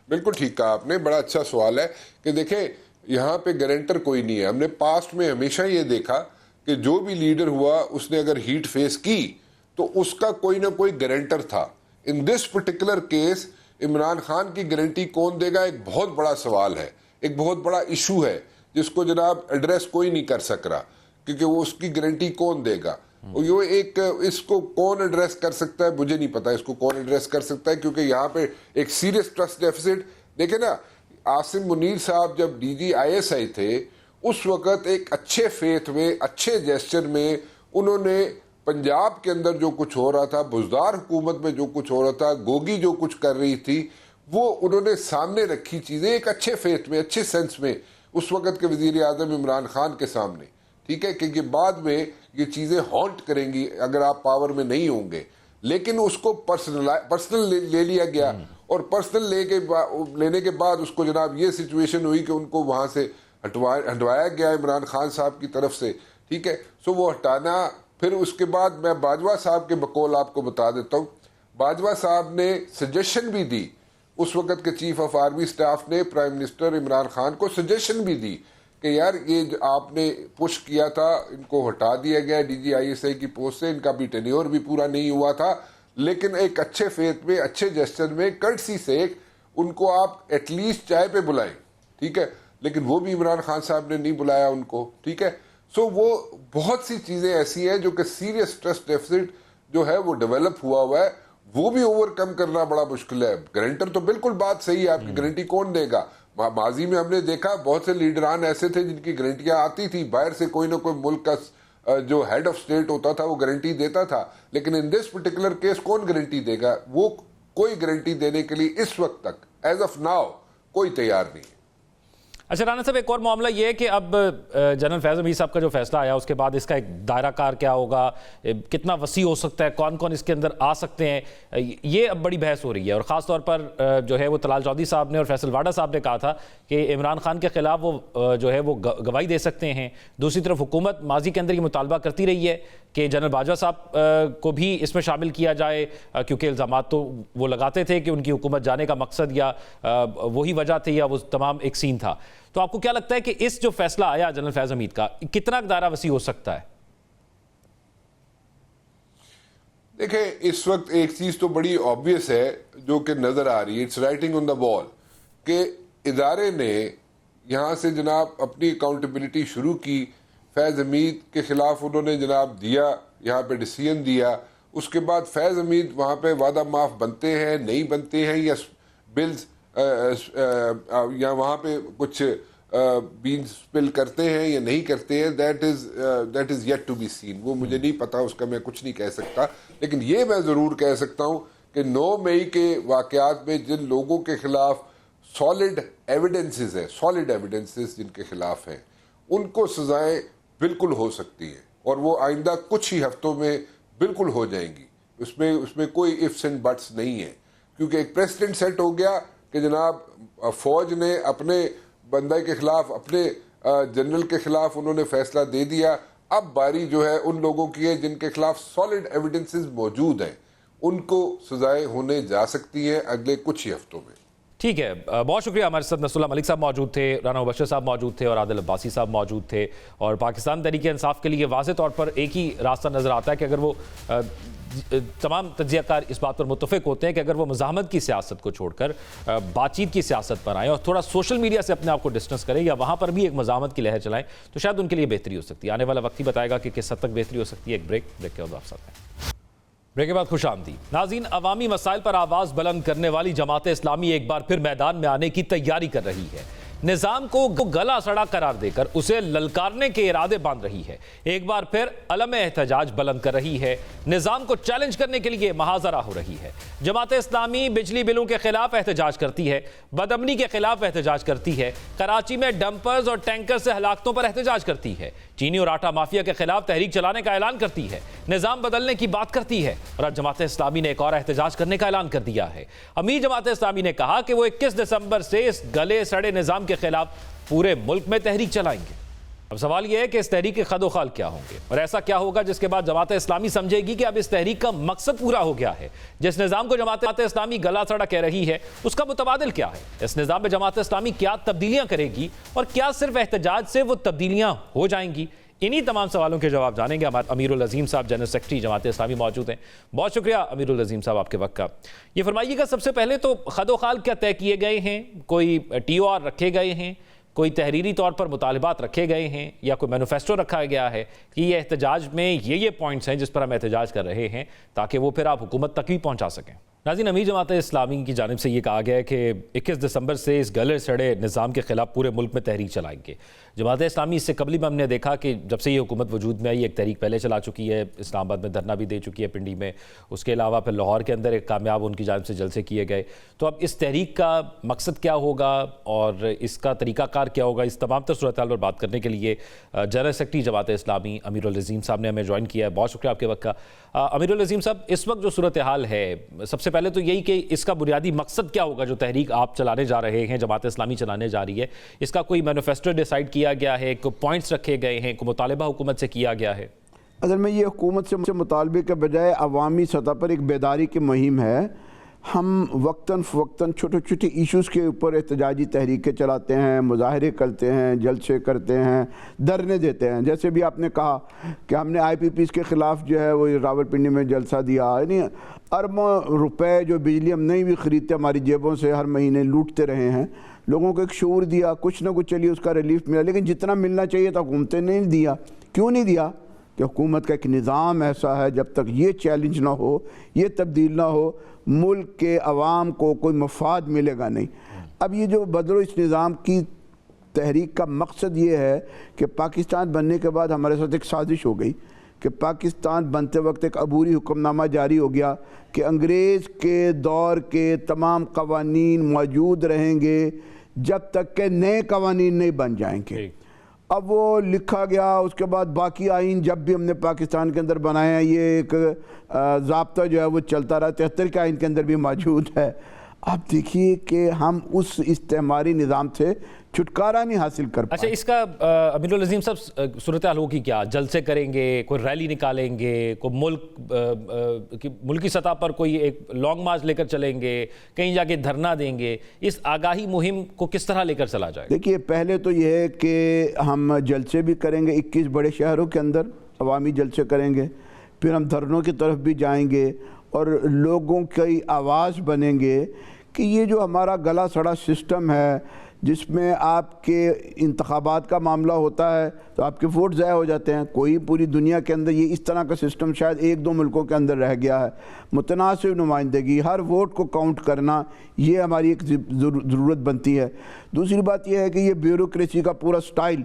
S3: बिल्कुल ठीक कहा आपने, बड़ा अच्छा सवाल है कि देखें यहाँ पे गारंटर कोई नहीं है। हमने पास्ट में हमेशा ये देखा कि जो भी लीडर हुआ उसने अगर हीट फेस की तो उसका कोई ना कोई गारंटर था। In this particular case Imran Khan की गारंटी कौन देगा, एक बहुत बड़ा सवाल है, एक बहुत बड़ा इशू है जिसको जनाब एड्रेस कोई नहीं कर सक रहा, क्योंकि वो उसकी गारंटी कौन देगा। और ये एक इसको कौन एड्रेस कर सकता है मुझे नहीं पता, इसको कौन एड्रेस कर सकता है, क्योंकि यहाँ पे एक सीरियस ट्रस्ट डेफिसिट। देखे ना, आसिम मुनीर साहब जब DG ISI थे उस वक्त एक अच्छे फेथ में, अच्छे जेस्चर में उन्होंने पंजाब के अंदर जो कुछ हो रहा था, बुज़दार हुकूमत में जो कुछ हो रहा था, गोगी जो कुछ कर रही थी, वो उन्होंने सामने रखी चीजें एक अच्छे फेथ में, अच्छे सेंस में उस वक्त के वजीर आजम इमरान खान के सामने, ठीक है, क्योंकि बाद में ये चीजें हॉन्ट करेंगी अगर आप पावर में नहीं होंगे। लेकिन उसको पर्सनल ले लिया गया, और पर्सनल लेने के बाद उसको जनाब ये सिचुएशन हुई कि उनको वहां से हटवाया गया इमरान खान साहब की तरफ से, ठीक है। सो वो हटाना, फिर उसके बाद मैं बाजवा साहब के बकौल आपको बता देता हूँ, बाजवा साहब ने सजेशन भी दी, उस वक्त के चीफ ऑफ आर्मी स्टाफ ने प्राइम मिनिस्टर इमरान खान को सजेशन भी दी कि यार ये जो आपने पुश किया था इनको हटा दिया गया DG ISI की पोस्ट से, इनका भी टेन्योर भी पूरा नहीं हुआ था, लेकिन एक अच्छे फेथ में, अच्छे जेस्चर में, कर्टसी से उनको आप एटलीस्ट चाय पे बुलाएं, ठीक है। लेकिन वो भी इमरान खान साहब ने नहीं बुलाया उनको, ठीक है। सो वो बहुत सी चीजें ऐसी हैं जो कि सीरियस ट्रस्ट डेफिसिट जो है वो डेवलप हुआ है, वो भी ओवरकम करना बड़ा मुश्किल है। गारंटर तो बिल्कुल बात सही है आपकी, गारंटी कौन देगा? माजी में हमने देखा बहुत से लीडरान ऐसे थे जिनकी गारंटियां आती थी, बाहर से कोई ना कोई मुल्क का जो हेड ऑफ स्टेट होता था वो गारंटी देता था, लेकिन इन दिस पर्टिकुलर केस कौन गारंटी देगा? वो कोई गारंटी देने के लिए इस वक्त तक एज ऑफ नाउ कोई तैयार नहीं है।
S1: अच्छा राना साहब, एक और मामला ये है कि अब जनरल फैज़ हमीद साहब का जो फैसला आया उसके बाद इसका एक दायरा कार क्या होगा, कितना वसी हो सकता है, कौन कौन इसके अंदर आ सकते हैं, ये अब बड़ी बहस हो रही है। और ख़ास तौर पर जो है वो तलाल चौधरी साहब ने और फैसल वाडा साहब ने कहा था कि इमरान खान के ख़िलाफ़ वो जो है वो गवाही दे सकते हैं। दूसरी तरफ हुकूमत माजी के अंदर ये मुतालबा करती रही है कि जनरल बाजवा साहब को भी इसमें शामिल किया जाए, क्योंकि इल्ज़ाम तो वो लगाते थे कि उनकी हुकूमत जाने का मकसद या वही वजह थी या वो तमाम एक सीन था। तो आपको क्या लगता है कि इस जो फैसला आया जनरल फैज़ हमीद का, कितना दायरा वसी हो सकता है?
S3: देखिए, इस वक्त एक चीज तो बड़ी ऑब्वियस है जो कि नजर आ रही है, it's writing on the wall, कि इदारे ने यहां से जनाब अपनी अकाउंटेबिलिटी शुरू की। फैज़ हमीद के खिलाफ उन्होंने जनाब दिया, यहाँ पे डिसीजन दिया, उसके बाद फैज़ हमीद वहाँ पे वादा माफ बनते हैं नहीं बनते हैं, या बिल्स या वहाँ पे कुछ बीन्स स्पिल करते हैं या नहीं करते हैं, that is yet to be seen. वो मुझे नहीं पता, उसका मैं कुछ नहीं कह सकता, लेकिन ये मैं ज़रूर कह सकता हूँ कि 9 मई के वाक़यात में जिन लोगों के खिलाफ सॉलिड एविडेंसेस है, सॉलिड एविडेंसेस जिनके खिलाफ हैं, उनको सजाएं बिल्कुल हो सकती हैं और वो आइंदा कुछ ही हफ्तों में बिल्कुल हो जाएंगी। उसमें कोई इफ्स एंड बट्स नहीं है, क्योंकि एक प्रेसिडेंट सेट हो गया कि जनाब फौज ने अपने बंदे के खिलाफ, अपने जनरल के खिलाफ उन्होंने फैसला दे दिया। अब बारी जो है उन लोगों की है जिनके खिलाफ सॉलिड एविडेंसेस मौजूद हैं, उनको सजाएं होने जा सकती हैं अगले कुछ ही हफ्तों में।
S1: ठीक है, बहुत शुक्रिया। हमारे साथ नसरुल्लाह मलिक साहब मौजूद थे, राना मुबश्शिर साहब मौजूद थे और आदिल अब्बासी साहब मौजूद थे। और पाकिस्तान तहरीक इंसाफ के लिए वाज़ेह तौर पर एक ही रास्ता नज़र आता है कि अगर वो तमाम तज्ज़ियाकार इस बात पर मुत्तफ़िक होते हैं कि अगर वो मुज़ाहमत की सियासत को छोड़कर बातचीत की सियासत पर आएँ और थोड़ा सोशल मीडिया से अपने आप को डिस्टेंस करें या वहाँ पर भी एक मुज़ाहमत की लहर चलाएँ, तो शायद उनके लिए बेहतरी हो सकती है। आने वाला वक्त ही बताएगा कि किस हद तक बेहतरी हो सकती है। एक ब्रेक के बाद आप साथ हैं। ब्रेक के बाद खुशामदी नाज़रीन, अवामी मसाइल पर आवाज़ बुलंद करने वाली जमात इस्लामी एक बार फिर मैदान में आने की तैयारी कर रही है। निज़ाम को गला सड़ा करार देकर उसे ललकारने के इरादे बांध रही है। एक बार फिर अलम एहतजाज बुलंद कर रही है, निज़ाम को चैलेंज करने के लिए महाजरा हो रही है। जमात इस्लामी बिजली बिलों के खिलाफ एहतजाज करती है, बदअमनी के खिलाफ एहतजाज करती है, कराची में डंपर्स और टैंकर से हलाकतों पर एहतजाज करती है, चीनी और आटा माफिया के खिलाफ तहरीक चलाने का ऐलान करती है, निज़ाम बदलने की बात करती है। और आज जमात इस्लामी ने एक और एहतजाज करने का ऐलान कर दिया है। अमीर जमात इस्लामी ने कहा कि वो 21 दिसंबर से इस गले सड़े निज़ाम के खिलाफ पूरे मुल्क में तहरीक चलाएंगे। अब सवाल यह है कि इस तहरीक के खदोखाल क्या होंगे और ऐसा क्या होगा जिसके बाद जमात इस्लामी समझेगी कि अब इस तहरीक का मकसद पूरा हो गया है। जिस निज़ाम को जमात इस्लामी गला सड़ा कह रही है, उसका मुतबादिल क्या है? इस निज़ाम में जमात इस्लामी क्या तब्दीलियां करेगी और क्या सिर्फ एहतजाज से वो तब्दीलियां हो जाएंगी? इन्हीं तमाम सवालों के जवाब जानेंगे। हमारे अमीरुल अजीम साहब, जनरल सेक्रेटरी जमात इस्लामी मौजूद हैं। बहुत शुक्रिया अमीरुल अजीम साहब आपके वक्त का। ये फरमाइएगा, सबसे पहले तो खदोखाल क्या तय किए गए हैं? कोई TOR रखे गए हैं? कोई तहरीरी तौर पर मुतालिबात रखे गए हैं या कोई मैनिफेस्टो रखा गया है कि ये एहतजाज में ये पॉइंट्स हैं जिस पर हम एहतजाज कर रहे हैं, ताकि वो फिर आप हुकूमत तक भी पहुंचा सकें? नाज़रीन, अमीर जमात इस्लामी की जानिब से ये कहा गया है कि 21 दिसंबर से इस गले सड़े निज़ाम के खिलाफ पूरे मुल्क में तहरीक चलाएंगे। जमात इस्लामी इससे कबली में हमने देखा कि जब से ये हुकूमत वजूद में आई, एक तहरीक पहले चला चुकी है, इस्लामाबाद में धरना भी दे चुकी है, पिंडी में। उसके अलावा फिर लाहौर के अंदर एक कामयाब उनकी जानिब से जलसे किए गए। तो अब इस तहरीक का मकसद क्या होगा और इसका तरीक़ाकार क्या होगा, इस तमाम सूरत हाल पर बात करने के लिए जनरल सेक्रेटरी जमात इस्लामी अमीरुल अजीम साहब ने हमें ज्वाइन किया है। बहुत शुक्रिया आपके वक्त का। अमीरुल अजीम साहब, इस वक्त जो सूरत हाल है, सबसे पहले तो यही कि इसका बुनियादी मकसद क्या होगा जो तहरीक आप चलाने जा रहे हैं, जमात इस्लामी चलाने जा रही है? इसका कोई मैनिफेस्टो डिसाइड किया गया है, कोई पॉइंट्स रखे गए हैं, कोई मुतालिबा हुकूमत से किया गया है?
S6: असल में ये हुकूमत से मुतालबे के बजाय अवामी सतह पर एक बेदारी की मुहिम है। हम वक्तन फ़वक्तन छोटे छोटे इश्यूज़ के ऊपर एहतजाजी तहरीकें चलाते हैं, मुजाहरे करते हैं, जलसे करते हैं, धरने देते हैं। जैसे भी आपने कहा कि हमने IPPs के ख़िलाफ़ जो है वो रावलपिंडी में जलसा दिया, यानी अरबों रुपए जो बिजली हम नहीं भी ख़रीदते हमारी जेबों से हर महीने लूटते रहे हैं। लोगों को एक शऊर दिया, कुछ ना कुछ चलिए उसका रिलीफ मिला, लेकिन जितना मिलना चाहिए था हुकूमत ने नहीं दिया। क्यों नहीं दिया? कि हुकूमत का एक निज़ाम ऐसा है, जब तक ये चैलेंज ना हो, ये तब्दील ना हो, मुल्क के अवाम को कोई मफाद मिलेगा नहीं। अब ये जो बदलो इस निज़ाम की तहरीक का मकसद ये है कि पाकिस्तान बनने के बाद हमारे साथ एक साजिश हो गई कि पाकिस्तान बनते वक्त एक अबूरी हुक्मनामा जारी हो गया कि अंग्रेज़ के दौर के तमाम कवानीन मौजूद रहेंगे जब तक के नए कवानीन नहीं बन जाएंगे। अब वो लिखा गया, उसके बाद बाकी आइन जब भी हमने पाकिस्तान के अंदर बनाए हैं, ये एक ज़ाब्ता जो है वो चलता रहा, 73 के आइन के अंदर भी मौजूद है। आप देखिए कि हम उस इस्तेमारी निज़ाम से छुटकारा नहीं हासिल कर पाए।
S1: अच्छा, इसका अमीरुल अजीम साहब सूरत हाल होगी क्या? जलसे करेंगे, कोई रैली निकालेंगे, कोई मुल्की सतह पर कोई एक लॉन्ग मार्च लेकर चलेंगे, कहीं जाके धरना देंगे? इस आगाही मुहिम को किस तरह लेकर चला जाएगा?
S6: देखिए, पहले तो ये है कि हम जलसे भी करेंगे 21 बड़े शहरों के अंदर, अवामी जलसे करेंगे, फिर हम धरनों की तरफ भी जाएंगे और लोगों की आवाज़ बनेंगे कि ये जो हमारा गला सड़ा सिस्टम है जिसमें आपके इंतखाबात का मामला होता है तो आपके वोट ज़ाया हो जाते हैं। कोई पूरी दुनिया के अंदर ये इस तरह का सिस्टम शायद 1-2 मुल्कों के अंदर रह गया है। मुतनासिब नुमाइंदगी, हर वोट को काउंट करना, ये हमारी एक ज़रूरत बनती है। दूसरी बात यह है कि ये ब्यूरोक्रेसी का पूरा स्टाइल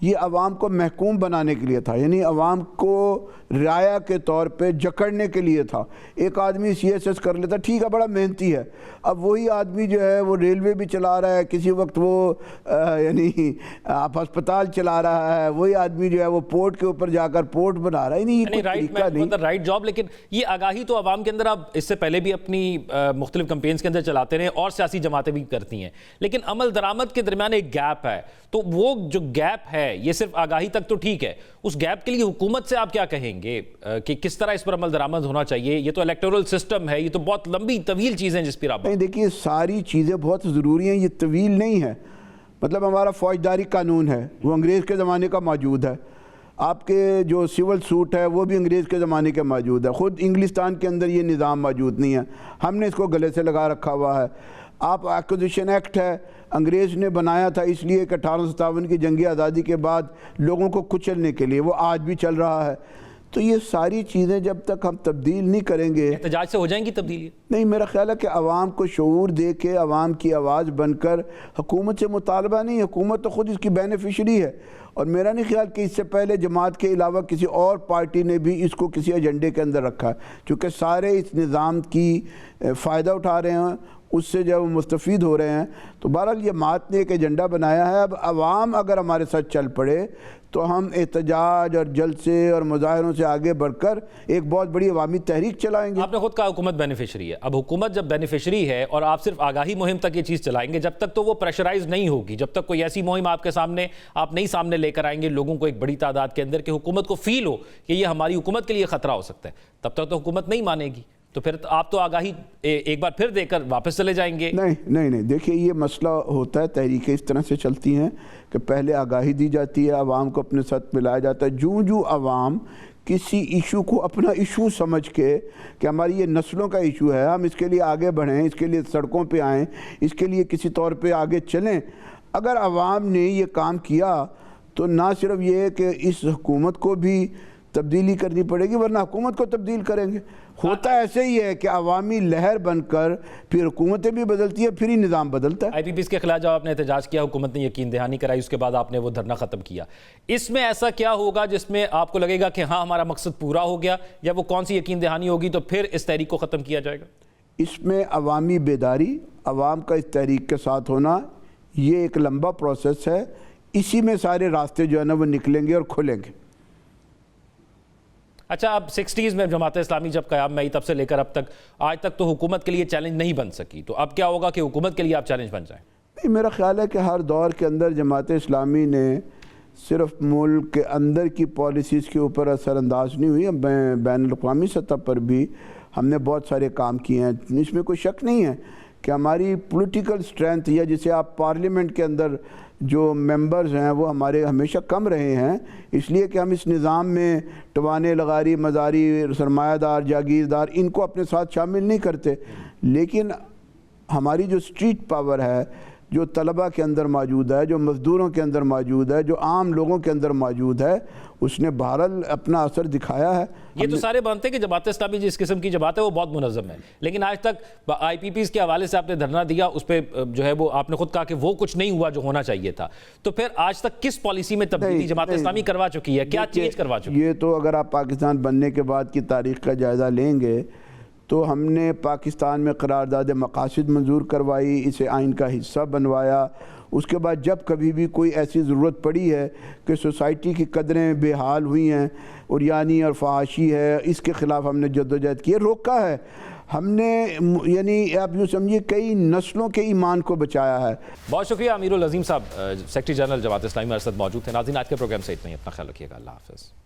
S6: ये अवाम को महकूम बनाने के लिए था, यानी अवाम को राया के तौर पे जकड़ने के लिए था। एक आदमी CSS कर लेता, ठीक है, बड़ा मेहनती है। अब वही आदमी जो है वो रेलवे भी चला रहा है, किसी वक्त वो यानी आप अस्पताल चला रहा है, वही आदमी जो है वो पोर्ट के ऊपर जाकर पोर्ट बना रहा है। नहीं,
S1: राइट जॉब। लेकिन ये आगाही तो अवाम के अंदर आप इससे पहले भी अपनी मुख्तलिफ कैंपेन्स के अंदर चलाते रहे और सियासी जमातें भी करती हैं, लेकिन अमल दरामद के दरमियान एक गैप है। तो वो जो गैप है, ये सिर्फ आगाही तक तो ठीक है, उस गैप के लिए हुकूमत से आप क्या कहेंगे कि किस तरह इस पर अमल दरामद होना चाहिए? ये तो इलेक्टोरल सिस्टम है, ये तो बहुत लंबी तवील चीज़ें जिस पर आप
S6: नहीं, देखिए सारी चीज़ें बहुत ज़रूरी हैं, ये तवील नहीं है। मतलब हमारा फौजदारी कानून है वो अंग्रेज़ के ज़माने का मौजूद है, आपके जो सिविल सूट है वो भी अंग्रेज़ के ज़माने के मौजूद है। ख़ुद इंग्लिस्तान के अंदर ये निज़ाम मौजूद नहीं है, हमने इसको गले से लगा रखा हुआ है। आप एक्विजिशन एक्ट है, अंग्रेज़ ने बनाया था इसलिए कि 1857 की जंगी आज़ादी के बाद लोगों को कुचलने के लिए, वो आज भी चल रहा है। तो ये सारी चीज़ें जब तक हम तब्दील नहीं करेंगे,
S1: एहतजाज से हो जाएंगी तब्दीली?
S6: नहीं, मेरा ख्याल है कि आवाम को शऊर दे के आवाम की आवाज़ बनकर हुकूमत से मुतालबा नहीं, हुकूमत तो ख़ुद इसकी बेनिफिशरी है। और मेरा नहीं ख्याल कि इससे पहले जमात के अलावा किसी और पार्टी ने भी इसको किसी एजेंडे के अंदर रखा है, चूँकि सारे इस निज़ाम की फ़ायदा उठा रहे हैं, उससे जब मुस्तफ़ीद हो रहे हैं। तो बहरहाल ये जमात ने एक एजेंडा बनाया है। अब आवाम अगर हमारे साथ चल पड़े तो हम एहतजाज और जलसे और मुजाहरों से आगे बढ़कर एक बहुत बड़ी अवामी तहरीक चलाएंगे।
S1: आपने खुद कहा हुकूमत बेनिफिशरी है। अब हुकूमत जब बेनिफिशरी है और आप सिर्फ आगाही मुहिम तक ये चीज़ चलाएंगे, जब तक तो वो प्रेशराइज नहीं होगी, जब तक कोई ऐसी मुहिम आपके सामने आप नहीं सामने लेकर आएंगे लोगों को एक बड़ी तादाद के अंदर कि हुकूमत को फील हो कि ये हमारी हुकूमत के लिए ख़तरा हो सकता है, तब तक तो हुकूमत नहीं मानेगी। तो फिर आप तो आगाही एक बार फिर देकर वापस चले जाएंगे।
S6: नहीं, देखिए ये मसला होता है, तहरीकें इस तरह से चलती हैं कि पहले आगाही दी जाती है, आवाम को अपने साथ मिलाया जाता है। जूं आवाम किसी इशू को अपना इशू समझ के कि हमारी ये नस्लों का इशू है, हम इसके लिए आगे बढ़ें, इसके लिए सड़कों पे आएँ, इसके लिए किसी तौर पे आगे चलें, अगर आवाम ने ये काम किया तो ना सिर्फ ये कि इस हुकूमत को भी तब्दीली करनी पड़ेगी, वरना हुकूमत को तब्दील करेंगे। होता ऐसे ही है कि अवामी लहर बनकर फिर हुकूमतें भी बदलती है, फिर ही निज़ाम बदलता है।
S1: IPPs के खिलाफ जब आपने एहतजाज किया, हुकूमत ने यकीन दहानी कराई, उसके बाद आपने वो धरना ख़त्म किया, इसमें ऐसा क्या होगा जिसमें आपको लगेगा कि हाँ हमारा मकसद पूरा हो गया, या वो कौन सी यकीन दहानी होगी तो फिर इस तहरीक को ख़त्म किया जाएगा?
S6: इसमें अवामी बेदारी, अवाम का इस तहरीक के साथ होना, ये एक लंबा प्रोसेस है। इसी में सारे रास्ते जो है ना वो निकलेंगे और खुलेंगे।
S1: अच्छा, अब 60s में जमात-ए-इस्लामी जब क़याम में आई तब से लेकर अब तक, आज तक तो हुकूमत के लिए चैलेंज नहीं बन सकी, तो अब क्या होगा कि हुकूमत के लिए आप चैलेंज बन जाएं?
S6: नहीं, मेरा ख्याल है कि हर दौर के अंदर जमात-ए-इस्लामी ने सिर्फ मुल्क के अंदर की पॉलिसीज़ के ऊपर असरअंदाज नहीं हुई, बैनुल-अक़वामी सतह पर भी हमने बहुत सारे काम किए हैं। इसमें कोई शक नहीं है कि हमारी पॉलिटिकल स्ट्रेंथ, या जिसे आप पार्लियामेंट के अंदर जो मेंबर्स हैं वो हमारे हमेशा कम रहे हैं, इसलिए कि हम इस निज़ाम में टवाने लगारी, मज़ारी, सरमायादार, जागीरदार इनको अपने साथ शामिल नहीं करते। लेकिन हमारी जो स्ट्रीट पावर है, जो तलबा के अंदर मौजूद है, जो मज़दूरों के अंदर मौजूद है, जो आम लोगों के अंदर मौजूद है, उसने बहरहाल अपना असर दिखाया है।
S1: ये तो सारे मानते हैं कि जमात इस्लामी जिस किस्म की जमात है वो बहुत मुनज़्ज़म है, लेकिन आज तक IPPs के हवाले से आपने धरना दिया, उस पर जो है वो आपने खुद कहा कि वो कुछ नहीं हुआ जो होना चाहिए था। तो फिर आज तक किस पॉलिसी में तब्दीली जमात इस्लामी करवा चुकी है, क्या चेंज करवा चुकी है?
S6: ये तो अगर आप पाकिस्तान बनने के बाद की तारीख़ का जायज़ा लेंगे तो हमने पाकिस्तान में करारदाद मकासद मंजूर करवाई, इसे आइन का हिस्सा बनवाया। उसके बाद जब कभी भी कोई ऐसी ज़रूरत पड़ी है कि सोसाइटी की कदरें बेहाल हुई हैं और यानी और फहाशी है, इसके ख़िलाफ़ हमने जद्दोजहद की, रोका है हमने, यानी आप यूँ समझिए कई नस्लों के ईमान को बचाया है।
S1: बहुत शुक्रिया अमीरुल अज़ीम साहब, सेक्रेटरी जनरल जमात इस्लामी अरसद मौजूद थे। नाज़रीन, आज के प्रोग्राम से इतना ही, अपना ख्याल रखिएगा। अल्लाह हाफ़िज़।